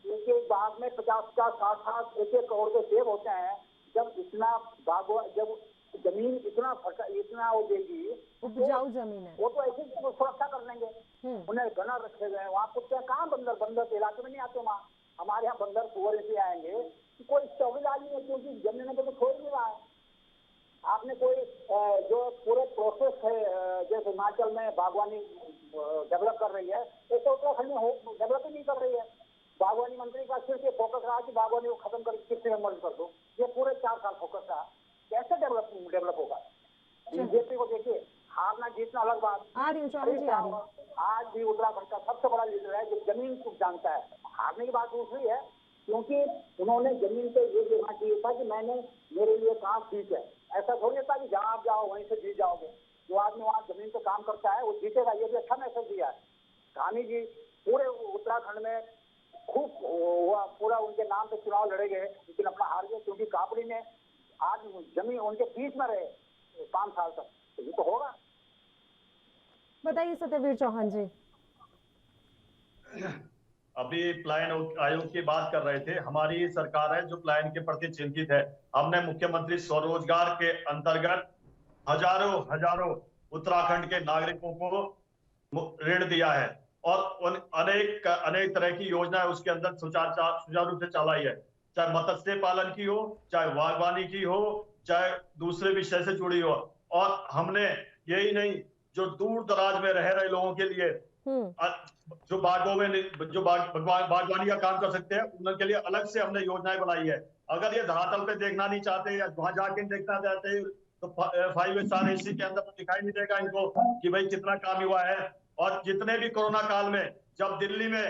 [SPEAKER 3] एक एक बाग में 50-50, 60-60, 1-1 करोड़ के सेब होते हैं। जब जमीन इतना वो देगी,
[SPEAKER 1] उपजाऊ जमीन है,
[SPEAKER 3] वो तो ऐसे सुरक्षा कर लेंगे। उन्हें गनर रखे गए, वहाँ कुत्ते कहाँ बंदर के इलाके में नहीं आते। वहाँ हमारे यहाँ बंदर कुंवर ऐसे आएंगे, कोई चौकीदार नहीं है, क्योंकि जमीन को तो छोड़ नहीं रहा है। आपने कोई जो पूरे प्रोसेस है, जैसे हिमाचल में बागवानी डेवलप कर रही है, ऐसे उत्तराखंड में डेवलप ही नहीं कर रही है। बागवानी मंत्री का सिर्फ ये फोकस रहा कि बागवानी को खत्म कर किसी में मर्ज कर दो। ये पूरे 4 साल फोकस रहा, कैसे डेवलप होगा? बीजेपी को देखिए, हारना जीतना अलग बात। आज भी उत्तराखंड का सबसे बड़ा लीडर है जो जमीन को जानता है। हारने की बात दूसरी है, क्योंकि उन्होंने जमीन पे ये देखना चाहिए था कि मैंने मेरे लिए काम ठीक है। ऐसा थोड़ी था कि जहाँ आप जाओ वहीं से जीत जाओगे। जो आदमी वहाँ जमीन पे काम करता है वो जीतेगा, ये भी अच्छा मैसेज दिया है। गांधी जी पूरे उत्तराखंड में खूब पूरा उनके नाम पे चुनाव लड़े गए, लेकिन अपना हार गए, क्योंकि कापड़ी ने आज जमीन उनके बीच में रहे 5 साल तक। तो ये तो होगा।
[SPEAKER 1] बताइए सत्यवीर चौहान जी।
[SPEAKER 5] अभी पलायन आयोग की बात कर रहे थे। हमारी सरकार है जो पलायन के प्रति चिंतित है। हमने मुख्यमंत्री स्वरोजगार के अंतर्गत हजारों उत्तराखंड के नागरिकों को ऋण दिया है और अनेक तरह की योजनाएं उसके अंदर सुचारू रूप से चलाई है। चाहे मत्स्य पालन की हो, चाहे बागवानी की हो, चाहे दूसरे विषय से जुड़ी हो। और हमने यही नहीं, जो दूर दराज में रह रहे लोगों के लिए जो बागों में जो बागवानी का काम कर सकते हैं, उनके लिए अलग से हमने योजनाएं बनाई है। अगर ये धरातल पे देखना नहीं चाहते या वहां जाके देखना चाहते तो 5 स्टार एसी के अंदर दिखाई नहीं देगा इनको कि भाई कितना काम हुआ है। और जितने भी कोरोना काल में जब दिल्ली में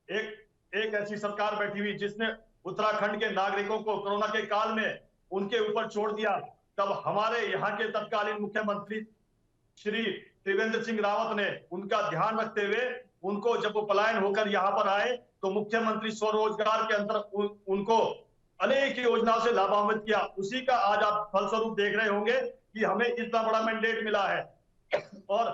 [SPEAKER 5] एक ऐसी सरकार बैठी हुई जिसने उत्तराखंड के नागरिकों को कोरोना के काल में उनके ऊपर छोड़ दिया, तब हमारे यहाँ के तत्कालीन मुख्यमंत्री श्री त्रिवेंद्र सिंह रावत ने उनका ध्यान रखते हुए उनको, जब वो पलायन होकर यहाँ पर आए तो मुख्यमंत्री स्वरोजगार के अंतर उनको अनेक योजनाओं से लाभान्वित किया। उसी का आज आप फलस्वरूप देख रहे होंगे कि हमें इतना बड़ा मैंडेट मिला है। और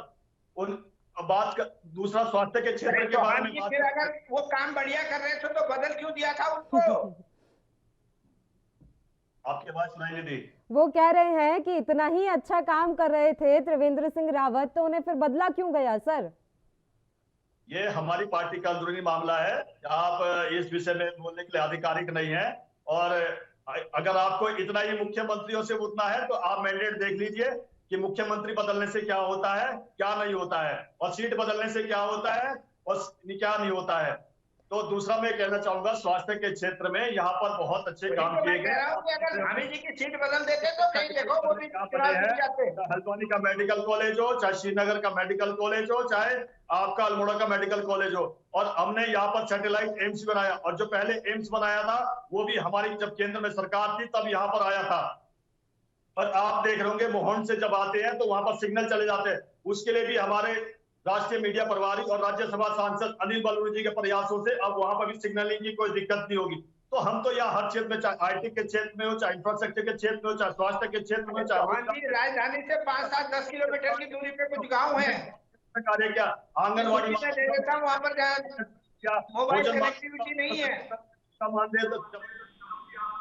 [SPEAKER 5] बात का दूसरा स्वास्थ्य के क्षेत्र के बारे में बात,
[SPEAKER 4] अगर वो काम बढ़िया कर रहे थे तो बदल क्यों दिया था उनको?
[SPEAKER 5] आपकी आवाज सुनाई नहीं दी।
[SPEAKER 1] वो कह रहे हैं कि इतना ही अच्छा काम कर रहे थे त्रिवेंद्र सिंह रावत, तो उन्हें फिर बदला क्यों गया? सर,
[SPEAKER 5] ये हमारी पार्टी का अंदरूनी मामला है, आप इस विषय में बोलने के लिए आधिकारिक नहीं है। और अगर आपको इतना ही मुख्यमंत्रियों से उतना है तो आप मैंडेट देख लीजिए कि मुख्यमंत्री बदलने से क्या होता है, क्या नहीं होता है, और सीट बदलने से क्या होता है और क्या नहीं होता है। तो दूसरा मैं कहना चाहूंगा, स्वास्थ्य के क्षेत्र में यहाँ पर बहुत अच्छे काम किए गए।
[SPEAKER 4] अगर धामी जी की सीट बदल देते तो कहीं देखो वो भी
[SPEAKER 5] हल्द्वानी का मेडिकल कॉलेज हो, चाहे श्रीनगर का मेडिकल कॉलेज हो, चाहे आपका अल्मोड़ा का मेडिकल कॉलेज हो, और हमने यहाँ पर सैटेलाइट एम्स बनाया। और जो पहले एम्स बनाया था वो भी हमारी जब केंद्र में सरकार थी तब यहाँ पर आया था। और आप देख रहे होंगे मोहन से जब आते हैं तो वहां पर सिग्नल चले जाते हैं। उसके लिए भी हमारे राष्ट्रीय मीडिया प्रभारी और राज्यसभा सांसद अनिल बलूनी जी के प्रयासों से अब वहां पर भी सिग्नलिंग की कोई दिक्कत नहीं होगी। तो हम तो यहाँ हर क्षेत्र में, चाहे आईटी के क्षेत्र में हो, चाहे इंफ्रास्ट्रक्चर के क्षेत्र में हो, चाहे स्वास्थ्य के क्षेत्र में, चाहे
[SPEAKER 4] राजधानी से 5-7-10 किलोमीटर की दूरी पे कुछ गाँव है
[SPEAKER 5] कार्य क्या आंगनबाड़ी
[SPEAKER 4] वहां पर मोबाइल कनेक्टिविटी नहीं है।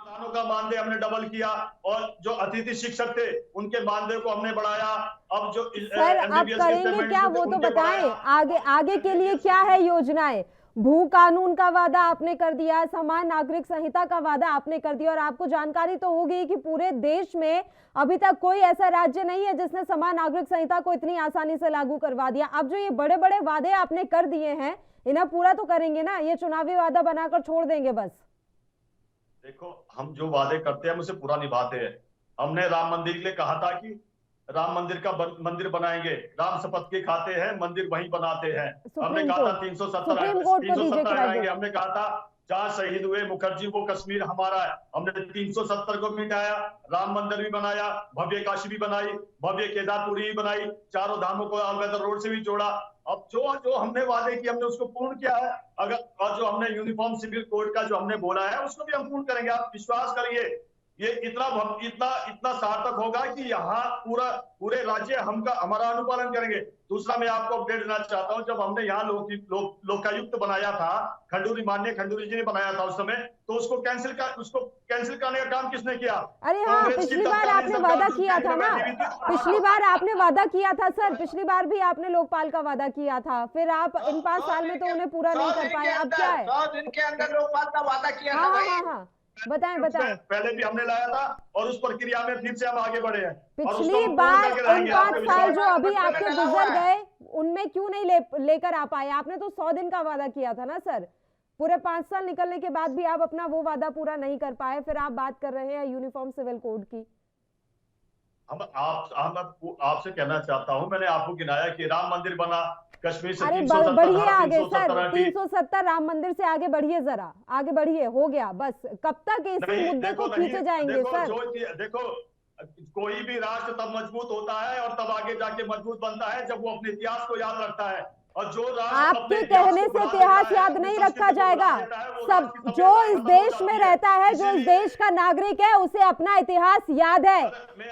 [SPEAKER 5] किसानों का मानदेय हमने डबल किया और जो अतिथि शिक्षक थे उनके मानदेय को हमने बढ़ाया। अब जो
[SPEAKER 1] सर आप करेंगे क्या वो तो बताएं, आगे के लिए क्या है योजनाएं? भू कानून का वादा आपने कर दिया, समान नागरिक संहिता का वादा आपने कर दिया, और आपको जानकारी तो होगी कि पूरे देश में अभी तक कोई ऐसा राज्य नहीं है जिसने समान नागरिक संहिता को इतनी आसानी से लागू करवा दिया। अब जो ये बड़े बड़े वादे आपने कर दिए हैं, इन्हें पूरा तो करेंगे ना? ये चुनावी वादा बनाकर छोड़ देंगे बस?
[SPEAKER 5] देखो, हम जो वादे करते हैं हम उसे पूरा निभाते हैं। हमने राम मंदिर के लिए कहा था कि राम मंदिर का मंदिर बनाएंगे, राम शपथ के खाते हैं, मंदिर वहीं बनाते हैं। हमने कहा था 370 आएंगे। हमने कहा था जहाँ शहीद हुए मुखर्जी वो कश्मीर हमारा है, हमने 370 को मिटाया। राम मंदिर भी बनाया, भव्य काशी भी बनाई, भव्य केदारपुरी भी बनाई, चारों धामों को ऑलवेदर रोड से भी जोड़ा। अब जो हमने वादे किए हमने उसको पूर्ण किया है। अगर और जो हमने यूनिफॉर्म सिविल कोड का जो हमने बोला है उसको भी हम पूर्ण करेंगे। आप विश्वास करिए, ये इतना सार्थक होगा कि यहाँ पूरे राज्य हमारा अनुपालन करेंगे। दूसरा मैं आपको अपडेट देना चाहता हूँ, जब हमने यहाँ लोकायुक्त बनाया था, माननीय खंडूरी जी ने बनाया था उस समय, तो उसको कैंसिल करने का काम किसने किया?
[SPEAKER 1] अरे हाँ,
[SPEAKER 5] कांग्रेस की
[SPEAKER 1] पिछली बार
[SPEAKER 5] तत्कालीन
[SPEAKER 1] आपने
[SPEAKER 5] सरकार
[SPEAKER 1] वादा
[SPEAKER 5] जो
[SPEAKER 1] किया था ना,
[SPEAKER 5] दी थी।
[SPEAKER 1] पिछली बार आपने वादा किया था सर, पिछली बार भी आपने लोकपाल का वादा किया था, फिर आप इन 5 साल में तो उन्हें पूरा नहीं कर पाए, अब क्या है?
[SPEAKER 4] 100 दिन के अंदर लोकपाल का वादा किया था
[SPEAKER 1] हाँ
[SPEAKER 4] भाई।
[SPEAKER 1] हाँ हाँ, बताएं।
[SPEAKER 5] पहले भी हमने लाया था और उस प्रक्रिया में फिर से हम आगे बढ़े हैं। और उसको
[SPEAKER 1] पिछली
[SPEAKER 5] हम पूर्ण
[SPEAKER 1] बार
[SPEAKER 5] करके
[SPEAKER 1] इन
[SPEAKER 5] रहेंगे,
[SPEAKER 1] 5
[SPEAKER 5] आपके
[SPEAKER 1] साल
[SPEAKER 5] विश्वास
[SPEAKER 1] जो अभी
[SPEAKER 4] में
[SPEAKER 1] आपके
[SPEAKER 4] डला हुआ
[SPEAKER 1] गुजर
[SPEAKER 4] है।
[SPEAKER 1] गए, उनमें क्यों नहीं लेकर आ पाए? आपने तो 100 दिन का वादा किया था ना सर। पूरे 5 साल निकलने के बाद भी आप अपना वो वादा पूरा नहीं कर पाए, फिर आप बात कर रहे हैं यूनिफॉर्म सिविल कोड की।
[SPEAKER 5] हम आपसे कहना चाहता हूं, मैंने आपको गिनाया कि राम मंदिर बना, कश्मीर से
[SPEAKER 1] अरे
[SPEAKER 5] 370
[SPEAKER 1] बढ़िए
[SPEAKER 5] धारा,
[SPEAKER 1] आगे सर,
[SPEAKER 5] 370 हटी।
[SPEAKER 1] 370 राम मंदिर से आगे बढ़िए, जरा आगे बढ़िए, हो गया बस। कब तक इसी मुद्दे को खींचे जाएंगे सर?
[SPEAKER 5] देखो, कोई भी राष्ट्र तब मजबूत होता है और तब आगे जाके मजबूत बनता है जब वो अपने इतिहास को याद रखता है। और जो राष्ट्र
[SPEAKER 1] आपके कहने से इतिहास याद नहीं रखा जाएगा। सब जो इस देश में रहता है, जो इस देश का नागरिक है, उसे अपना इतिहास याद है।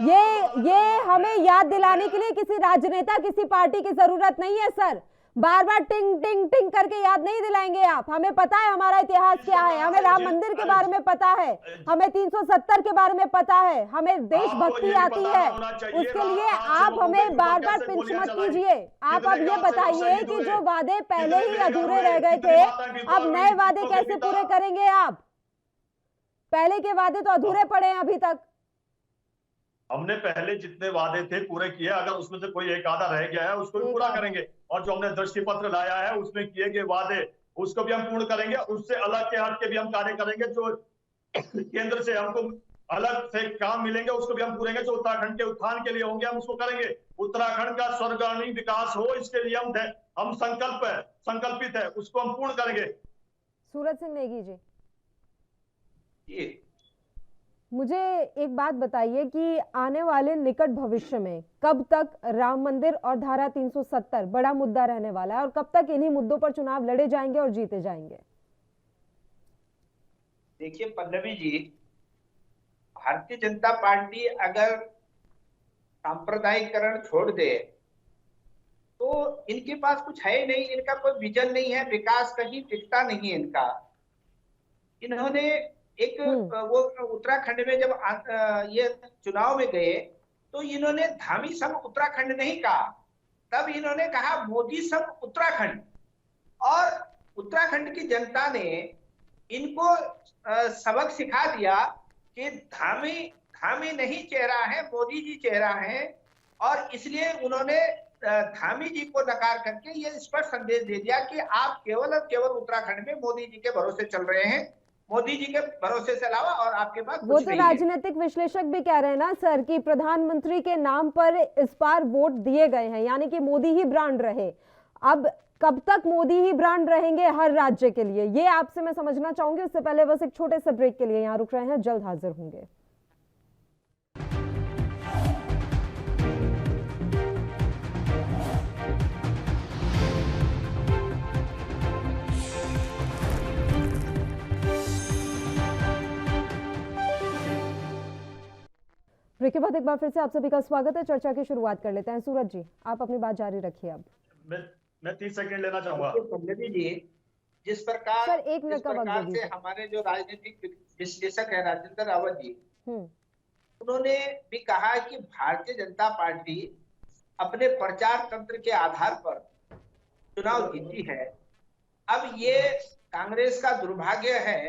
[SPEAKER 1] ये हमें याद दिलाने के लिए किसी राजनेता, किसी पार्टी की जरूरत नहीं है सर। बार बार टिंग टिंग टिंग करके याद नहीं दिलाएंगे आप। हमें पता है हमारा इतिहास क्या है, हमें राम मंदिर के बारे में पता है, हमें 370 के बारे में पता है, हमें देशभक्ति आती है। उसके लिए आप हमें बार बार पिंच मत कीजिए। आप अब ये बताइए कि जो वादे पहले ही अधूरे रह गए थे, अब नए वादे कैसे पूरे करेंगे आप? पहले के वादे तो अधूरे पड़े हैं अभी तक।
[SPEAKER 5] हमने पहले जितने वादे थे पूरे किए, अगर उसमें से कोई एक आधा रह गया है उसको भी पूरा करेंगे। और जो हमने दृष्टि पत्र लाया है उसमें किए गए वादे उसको भी हम पूर्ण करेंगे। उससे अलग के हट के भी हम कार्य करेंगे। जो केंद्र से हमको अलग से काम मिलेंगे उसको भी हम पूरेंगे। जो उत्तराखंड के उत्थान के लिए होंगे हम उसको करेंगे। उत्तराखंड का स्वर्गामी विकास हो, इसके लिए हम संकल्पित है, उसको हम पूर्ण करेंगे।
[SPEAKER 1] सूरज सिंह नेगी जी,
[SPEAKER 4] जी
[SPEAKER 1] मुझे एक बात बताइए कि आने वाले निकट भविष्य में कब तक राम मंदिर और धारा 370 बड़ा मुद्दा रहने वाला है, और कब तक इन्हीं मुद्दों पर चुनाव लड़े जाएंगे और जीते जाएंगे?
[SPEAKER 4] देखिए पल्लवी जी, भारतीय जनता पार्टी अगर सांप्रदायिकरण छोड़ दे तो इनके पास कुछ है नहीं, इनका कोई विजन नहीं है, विकास कहीं दिखता नहीं है इनका। इन्होंने एक वो उत्तराखंड में जब ये चुनाव में गए तो इन्होंने धामी सम उत्तराखंड नहीं कहा, तब इन्होंने कहा मोदी सम उत्तराखंड। और उत्तराखंड की जनता ने इनको सबक सिखा दिया कि धामी नहीं चेहरा है, मोदी जी चेहरा है। और इसलिए उन्होंने धामी जी को नकार करके ये स्पष्ट संदेश दे दिया कि आप केवल और केवल उत्तराखंड में मोदी जी के भरोसे चल रहे हैं, मोदी जी के भरोसे से अलावा और आपके पास
[SPEAKER 1] वो तो राजनीतिक विश्लेषक भी कह रहे हैं ना सर कि प्रधानमंत्री के नाम पर इस बार वोट दिए गए हैं, यानी कि मोदी ही ब्रांड रहे। अब कब तक मोदी ही ब्रांड रहेंगे हर राज्य के लिए, ये आपसे मैं समझना चाहूंगी। उससे पहले बस एक छोटे से ब्रेक के लिए यहाँ रुक रहे हैं, जल्द हाजिर होंगे। ब्रेक के बाद एक बार फिर से आप सभी का स्वागत है। चर्चा की शुरुआत कर लेते हैं। सूरज जी, आप अपनी बात जारी रखिए। अब
[SPEAKER 5] मैं 30 सेकंड लेना चाहूंगा।
[SPEAKER 4] पल्लवी जी, जिस प्रकार
[SPEAKER 1] सर, एक मिनट का वक्त दे दीजिए।
[SPEAKER 4] हमारे जो राजनीतिक विश्लेषक है राजेंद्र रावत जी, उन्होंने भी कहा कि भारतीय जनता पार्टी अपने प्रचार तंत्र के आधार पर चुनाव जीती है। अब ये कांग्रेस का दुर्भाग्य है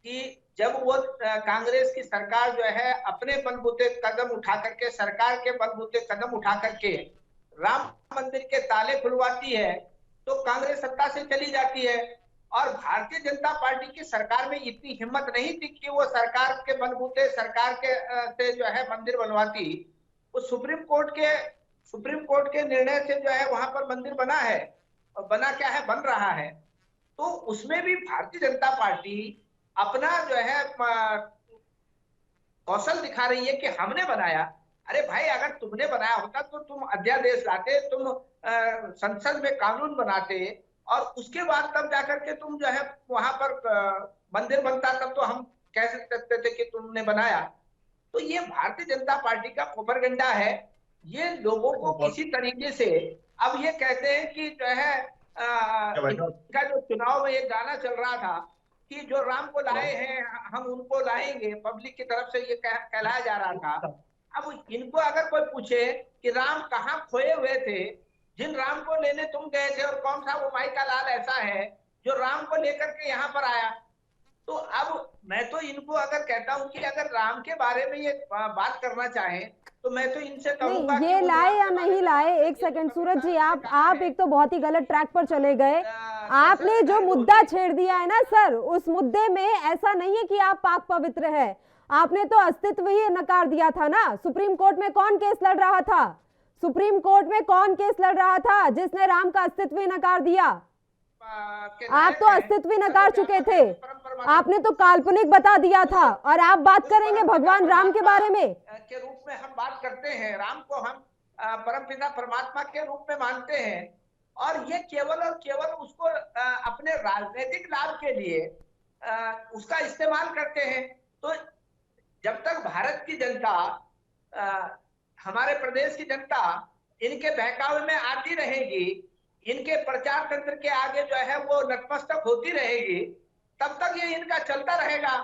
[SPEAKER 4] कि जब वो कांग्रेस की सरकार जो है अपने बलबूते कदम उठा करके, सरकार के बलबूते कदम उठा करके राम मंदिर के ताले खुलवाती है तो कांग्रेस सत्ता से चली जाती है। और भारतीय जनता पार्टी की सरकार में इतनी हिम्मत नहीं थी कि वो सरकार के बलबूते, सरकार के से जो है मंदिर बनवाती। वो सुप्रीम कोर्ट के निर्णय से जो है वहां पर मंदिर बना है, और बना क्या है, बन रहा है। तो उसमें भी भारतीय जनता पार्टी अपना जो है कौशल दिखा रही है कि हमने बनाया। अरे भाई, अगर तुमने बनाया होता तो तुम अध्यादेश लाते, तुम संसद में कानून बनाते, और उसके बाद तब जाकर के तुम जो है वहां पर मंदिर बनता, तब तो हम कह सकते थे कि तुमने बनाया। तो ये भारतीय जनता पार्टी का प्रोपेगेंडा है। ये लोगों को किसी तरीके से अब ये कहते हैं कि जो है इनका जो चुनाव में एक गाना चल रहा था कि जो राम को लाए हैं हम उनको लाएंगे, पब्लिक की तरफ से ये कहलाया जा रहा था। अब इनको अगर कोई पूछे कि राम कहाँ खोए हुए थे, जिन राम को लेने तुम गए थे, और कौन सा वो माई का लाल ऐसा है जो राम को लेकर के यहाँ पर आया, तो अब मैं तो इनको अगर कहता हूँ कि अगर राम के बारे में ये बात करना चाहें तो मैं तो इनसे कहूंगा
[SPEAKER 1] नहीं, ये लाए या नहीं लाए, एक सेकंड सूरज जी, आप एक तो बहुत ही गलत ट्रैक पर चले गए। आपने जो मुद्दा छेड़ दिया है ना सर, उस मुद्दे में ऐसा नहीं है कि आप पाक पवित्र है। आपने तो अस्तित्व ही नकार दिया था ना। सुप्रीम कोर्ट में कौन केस लड़ रहा था? सुप्रीम कोर्ट में कौन केस लड़ रहा था जिसने राम का अस्तित्व ही नकार दिया? आप तो अस्तित्व ही नकार चुके थे। आपने तो काल्पनिक बता दिया था, और आप बात करेंगे भगवान राम के बारे में
[SPEAKER 4] के रूप में हम बात करते हैं। राम को हम परमपिता परमात्मा के रूप में मानते हैं, और ये केवल और केवल उसको अपने राजनीतिक लाभ के लिए उसका इस्तेमाल करते हैं। तो जब तक भारत की जनता, हमारे प्रदेश की जनता इनके बहकावे में आती रहेगी, इनके प्रचार तंत्र के आगे जो है वो नतमस्तक होती रहेगी, तब तक ये इनका चलता रहेगा।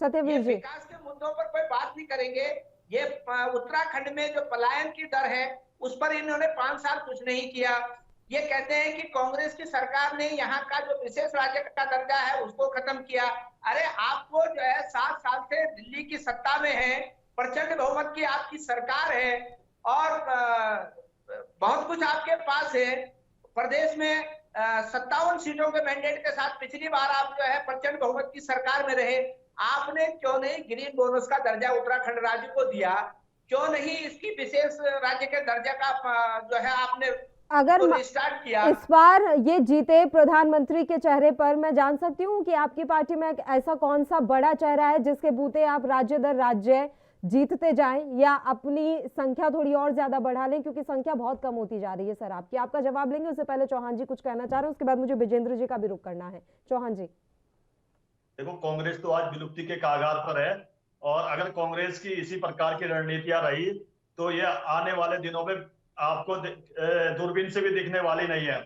[SPEAKER 1] सत्यवीर जी,
[SPEAKER 4] विकास के मुद्दों पर कोई बात नहीं करेंगे। ये उत्तराखंड में जो पलायन की दर है उस पर इन्होंने 5 साल कुछ नहीं किया। ये कहते हैं कि कांग्रेस की सरकार ने यहाँ का जो विशेष राज्य का दर्जा है उसको खत्म किया। अरे आपको जो है 7 साल से दिल्ली की सत्ता में है, प्रचंड बहुमत की आपकी सरकार है, और बहुत कुछ आपके पास है। प्रदेश में 57 सीटों के मैंडेट के साथ पिछली बार आप जो है प्रचंड बहुमत की सरकार में रहे। आपने क्यों नहीं ग्रीन बोनस का दर्जा उत्तराखंड राज्य को दिया? क्यों नहीं इसकी विशेष राज्य के दर्जा का जो है आपने
[SPEAKER 1] अगर
[SPEAKER 4] स्टार्ट किया?
[SPEAKER 1] इस बार ये जीते प्रधानमंत्री के चेहरे पर मैं जान सकती हूँ कि आपकी पार्टी में ऐसा कौन सा बड़ा चेहरा है जिसके बूते आप राज्य दर राज्य जीतते जाएं, या अपनी संख्या थोड़ी और ज्यादा बढ़ा लें, क्योंकि संख्या बहुत कम होती जा रही है सर आपकी। आपका जवाब लेंगे, उससे पहले चौहान जी कुछ कहना चाह रहे हैं, उसके बाद मुझे विजेंद्र जी का भी रुख करना है। चौहान जी,
[SPEAKER 5] देखो, कांग्रेस तो आज विलुप्ति के कगार पर है, और अगर कांग्रेस की इसी प्रकार की रणनीतियां रही तो ये आने वाले दिनों में आपको दूरबीन से भी दिखने वाली नहीं है।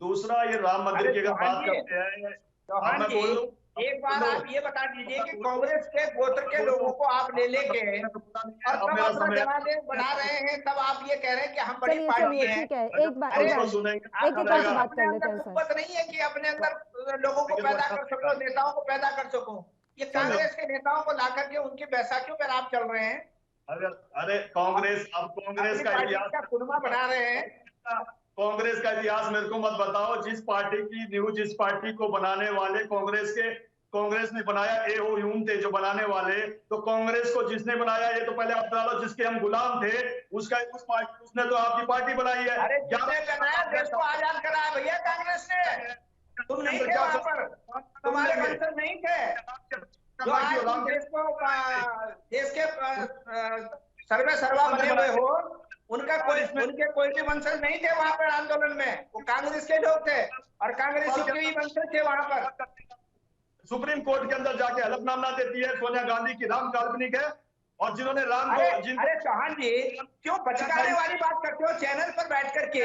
[SPEAKER 5] दूसरा, ये राम मंदिर की अगर बात करते हैं,
[SPEAKER 4] चौहान जी एक बार आप ये बता दीजिए कि कांग्रेस के गोत्र के लोगों को आप ले लेके और तब अपना जनादेश बढ़ा रहे हैं, तब आप ये कह रहे हैं कि हम बड़ी पार्टी हैं।
[SPEAKER 1] ठीक है, एक बात कर लेते हैं सर।
[SPEAKER 4] नहीं है कि अपने अंदर लोगों को पैदा कर सको, नेताओं को पैदा कर सको। ये कांग्रेस के नेताओं को ला करके उनकी बैसाखियों पर आप चल रहे हैं।
[SPEAKER 5] अरे कांग्रेस, अब कांग्रेस का इतिहास
[SPEAKER 4] का पुनवा बना रहे हैं।
[SPEAKER 5] कांग्रेस का इतिहास मेरे को मत बताओ। जिस पार्टी की न्यू, जिस पार्टी को बनाने वाले कांग्रेस ने बनाया, एओयून थे जो बनाने वाले, तो कांग्रेस को जिसने बनाया, ये तो पहले आप बता लो, जिसके हम गुलाम थे उसने तो आपकी पार्टी बनाई है।
[SPEAKER 4] अरे जिसने बनाया देश को आजाद कराया भैया कांग्रेस ने। तुम नहीं थे वहां पर, तुम्हारे वंशज नहीं थे जो आज देश को देश के सर्वे सर्वा बने हुए हो। उनके कोई भी वंशज नहीं थे वहां पर आंदोलन में, वो कांग्रेस के लोग थे और कांग्रेस के ही वंशज थे वहां पर।
[SPEAKER 5] सुप्रीम कोर्ट के अंदर जाके हलफनामा देती है सोनिया गांधी की राम काल्पनिक है, और जिन्होंने राम को
[SPEAKER 4] अरे चौहान जी क्यों बचकाने वाली बात करते हो चैनल पर बैठ करके?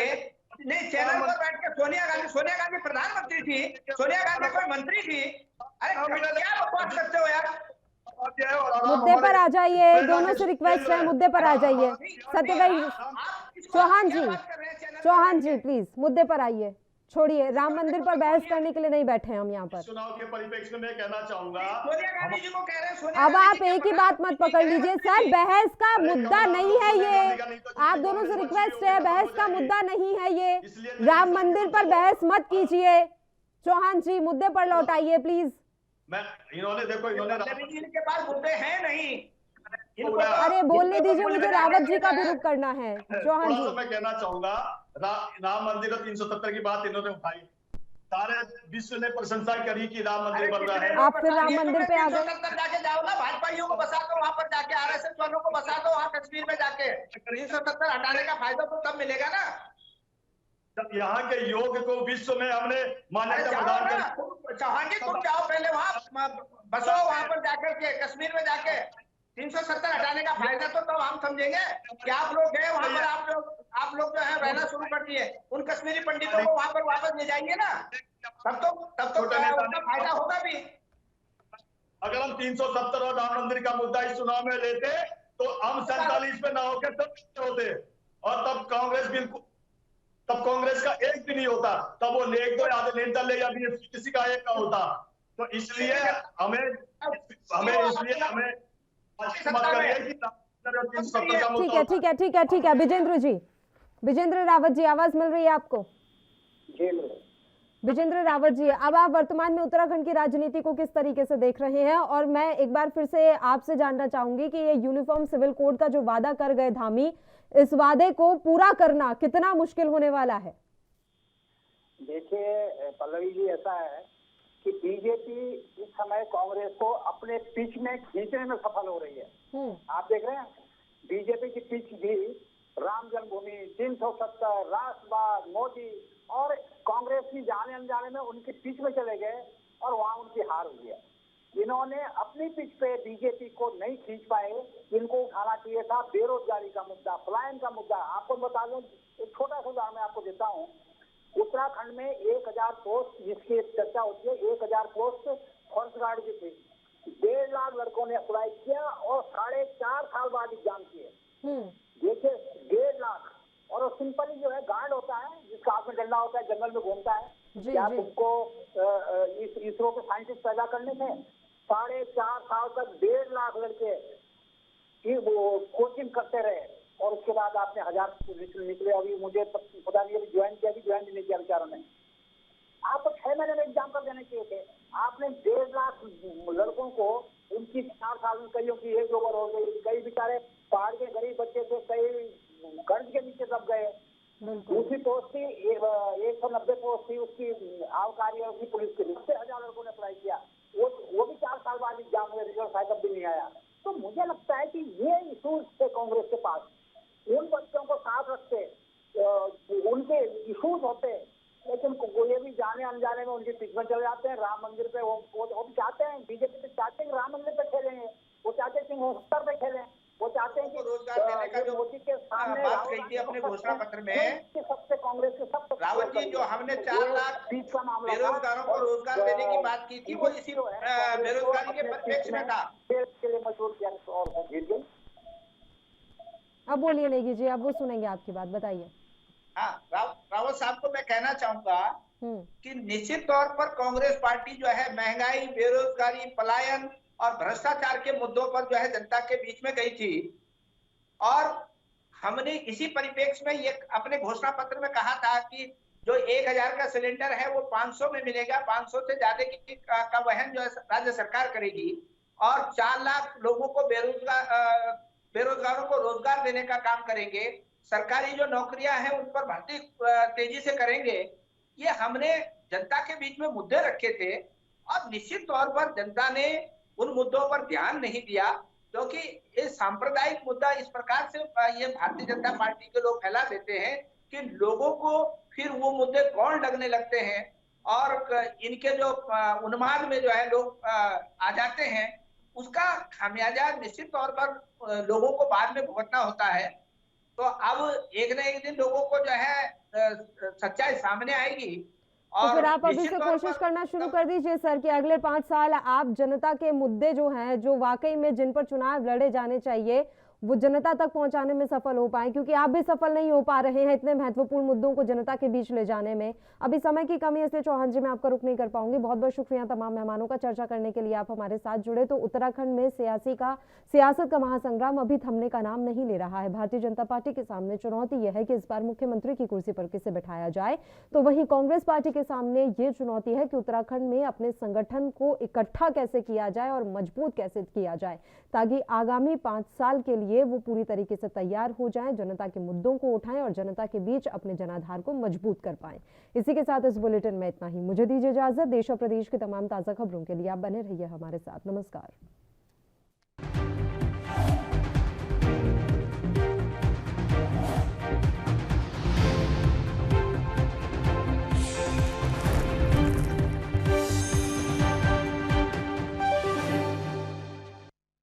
[SPEAKER 4] नहीं, चैनल पर बैठ कर सोनिया गांधी प्रधानमंत्री थी, सोनिया गांधी कोई मंत्री थी। अरे क्या बकवास करते हो यार?
[SPEAKER 1] मुद्दे पर आ जाइए, दोनों से रिक्वेस्ट है, मुद्दे पर आ जाइए। सत्यवीर, चौहान जी प्लीज मुद्दे पर आइए, छोड़िए, राम मंदिर पर बहस करने के लिए नहीं बैठे हम यहाँ पर।
[SPEAKER 5] चुनाव के परिप्रेक्ष्य में कहना चाहूंगा,
[SPEAKER 1] अब आप एक ही बात मत पकड़ लीजिए सर, बहस का मुद्दा नहीं है ये। आप दोनों से रिक्वेस्ट है, बहस का मुद्दा नहीं है ये। राम मंदिर पर बहस मत कीजिए। चौहान जी मुद्दे पर लौट आइए प्लीज।
[SPEAKER 4] इनके पास मुद्दे हैं नहीं।
[SPEAKER 1] अरे बोलने दीजिए, मुझे रावत जी का भी रुख करना है। चौहान जी,
[SPEAKER 5] मैं कहना चाहूंगा, राम मंदिर 370 की बात इन्होंने उठाई, सारे विश्व ने प्रशंसा करी कि राम मंदिर बन रहा है।
[SPEAKER 1] आप फिर राम मंदिर पे आ गए।
[SPEAKER 4] 370 जाके जाओ ना, भाजपाइयों को बसा दो वहां पर जाके, आरएसएस वालों को बसा दो वहां कश्मीर में जाके। 370 हटाने का फायदा तो तब मिलेगा ना।
[SPEAKER 5] यहाँ के योग को विश्व में हमने मान्यता प्रदान कर।
[SPEAKER 4] चौहान जी तुम जाओ पहले वहां बसो, वहां पर जाकर के कश्मीर में जाके 370 हटाने का फायदा तो तब हम समझेंगे कि आप लोग गए वहां पर, आप लोग आप लोग जो है रहना शुरू कर दिए, उन कश्मीरी पंडितों को वहां पर वापस ले जाइए ना, तब तो उसका फायदा होगा भी।
[SPEAKER 5] अगर हम 370 और राम मंदिर का मुद्दा इस चुनाव में लेते तो हम 47 पे ना होकर सब होते, और तब कांग्रेस का एक भी नहीं होता, तब वो एक दो याद निर्दल या बीएसपी किसी का एक का होता। तो इसलिए हमें मत करिए कि 370 का मुद्दा।
[SPEAKER 1] ठीक है विजेंद्र रावत जी, आवाज मिल रही है आपको? विजेंद्र रावत जी, अब आप वर्तमान में उत्तराखंड की राजनीति को किस तरीके से देख रहे हैं? और मैं एक बार फिर से आपसे जानना चाहूंगी कि ये यूनिफॉर्म सिविल कोड का जो वादा कर गए धामी, इस वादे को पूरा करना कितना मुश्किल होने वाला है?
[SPEAKER 3] देखिए पल्लवी जी, ऐसा है कि बीजेपी इस समय कांग्रेस को अपने पिच में खींचने में सफल हो रही है। आप देख रहे हैं बीजेपी की पिच भी राम जन्मभूमि, 370, राष्ट्रवाद, मोदी, और कांग्रेस की जाने अनजाने में उनकी पिच में चले गए और वहां उनकी हार हुई है। इन्होंने अपनी पिच पे बीजेपी को नहीं खींच पाए। इनको उठाना चाहिए था बेरोजगारी का मुद्दा, पलायन का मुद्दा। आपको बता दूं, एक छोटा सा उदाहरण मैं आपको देता हूँ। उत्तराखंड में 1000 पोस्ट जिसकी चर्चा होती है, 1000 पोस्ट फॉरेस्ट गार्ड की थी। 1.5 लाख लड़कों ने अप्लाई किया और 4.5 साल बाद एग्जाम किए। देखिए 1.5 लाख, और सिंपली जो है गार्ड होता है जिसका हाथ में डंडा होता है, जंगल में घूमता है। क्या तुमको इसरो के साइंटिस्ट पैदा करने थे? 4.5 साल तक 1.5 लाख लड़के की वो कोचिंग करते रहे, और उसके बाद आपने 1000 निकले। अभी मुझे पता नहीं, अभी ज्वाइन नहीं किया बेचारों ने। आपको 6 महीने में एग्जाम कर देने चाहिए थे। आपने 1.5 लाख लड़कों को उनकी 4 साल में कईयों की एज ओवर हो गई। कई बेचारे पहाड़ के गरीब बच्चे थे, कई कर्ज के नीचे दब गए। दूसरी पोस्ट थी 190 पोस्ट थी उसकी आबकारी और उसकी पुलिस की, 90,000 लड़कों ने अप्लाई किया। वो भी 4 साल बाद एग्जाम में रिजल्ट आया, तब भी नहीं आया। तो मुझे लगता है कि ये इशूज थे कांग्रेस के पास। उन बच्चों को साथ रखते, उनके इशूज होते, लेकिन वो ये भी जाने अनजाने में उनके पीछे चले जाते हैं। राम मंदिर पे वो चाहते हैं, बीजेपी चाहते हैं कि राम मंदिर पे खेलेंगे, वो चाहते हैं कि महोत्सव पे खेलें, वो चाहते हैं कि
[SPEAKER 4] रोजगार देने का जो
[SPEAKER 3] मोदी के सामने
[SPEAKER 4] बात कही थी अपने घोषणा पत्र में,
[SPEAKER 3] सबसे कांग्रेस के सबसे
[SPEAKER 4] रावत जी, जो हमने 4 लाख बेरोजगारों को रोजगार देने की बात की थी, वो इसी बेरोजगारी के परिप्रेक्ष्य में था।
[SPEAKER 3] के लिए मजबूर किया और वो गिर गई।
[SPEAKER 1] अब बोलिए नेगी जी, अब वो सुनेंगे आपकी बात, बताइए।
[SPEAKER 4] हाँ, रावत साहब को मैं कहना चाहूंगा कि निश्चित तौर पर कांग्रेस पार्टी जो है महंगाई, बेरोजगारी, पलायन और भ्रष्टाचार के मुद्दों पर जो है जनता के बीच में गई थी, और हमने इसी परिप्रेक्ष्य में ये अपने घोषणा पत्र में कहा था कि जो 1000 का सिलेंडर है वो 500 में मिलेगा, 500 से ज्यादा का वहन जो है राज्य सरकार करेगी, और 4 लाख लोगों को बेरोजगारों को रोजगार देने का काम करेंगे। सरकारी जो नौकरियां हैं उन पर भर्ती तेजी से करेंगे। ये हमने जनता के बीच में मुद्दे रखे थे, और निश्चित तौर पर जनता ने उन मुद्दों पर ध्यान नहीं दिया, क्योंकि ये सांप्रदायिक मुद्दा इस प्रकार से ये भारतीय जनता पार्टी के लोग फैला देते हैं कि लोगों को फिर वो मुद्दे गौण लगने लगते हैं, और इनके जो उन्माद में जो है लोग आ जाते हैं। उसका खामियाजा निश्चित तौर पर लोगों को बाद में भुगतना होता है। तो अब एक न एक दिन लोगों को जो है सच्चाई सामने आएगी।
[SPEAKER 1] तो फिर आप अभी से कोशिश करना शुरू कर दीजिए सर कि अगले 5 साल आप जनता के मुद्दे जो हैं, जो वाकई में जिन पर चुनाव लड़े जाने चाहिए, वो जनता तक पहुंचाने में सफल हो पाए, क्योंकि आप भी सफल नहीं हो पा रहे हैं इतने महत्वपूर्ण मुद्दों को जनता के बीच ले जाने में। अभी समय की कमी है, इसलिए चौहान जी मैं आपका रुक नहीं कर पाऊंगी। बहुत बहुत शुक्रिया तमाम मेहमानों का, चर्चा करने के लिए आप हमारे साथ जुड़े। तो उत्तराखंड में सियासत का महासंग्राम अभी थमने का नाम नहीं ले रहा है। भारतीय जनता पार्टी के सामने चुनौती यह है कि इस बार मुख्यमंत्री की कुर्सी पर किसे बिठाया जाए, तो वहीं कांग्रेस पार्टी के सामने ये चुनौती है कि उत्तराखंड में अपने संगठन को इकट्ठा कैसे किया जाए और मजबूत कैसे किया जाए, ताकि आगामी 5 साल के लिए वो पूरी तरीके से तैयार हो जाएं, जनता के मुद्दों को उठाएं और जनता के बीच अपने जनाधार को मजबूत कर पाएं। इसी के साथ इस बुलेटिन में इतना ही। मुझे दीजिए इजाजत। देश और प्रदेश की तमाम ताजा खबरों के लिए आप बने रहिए हमारे साथ। नमस्कार।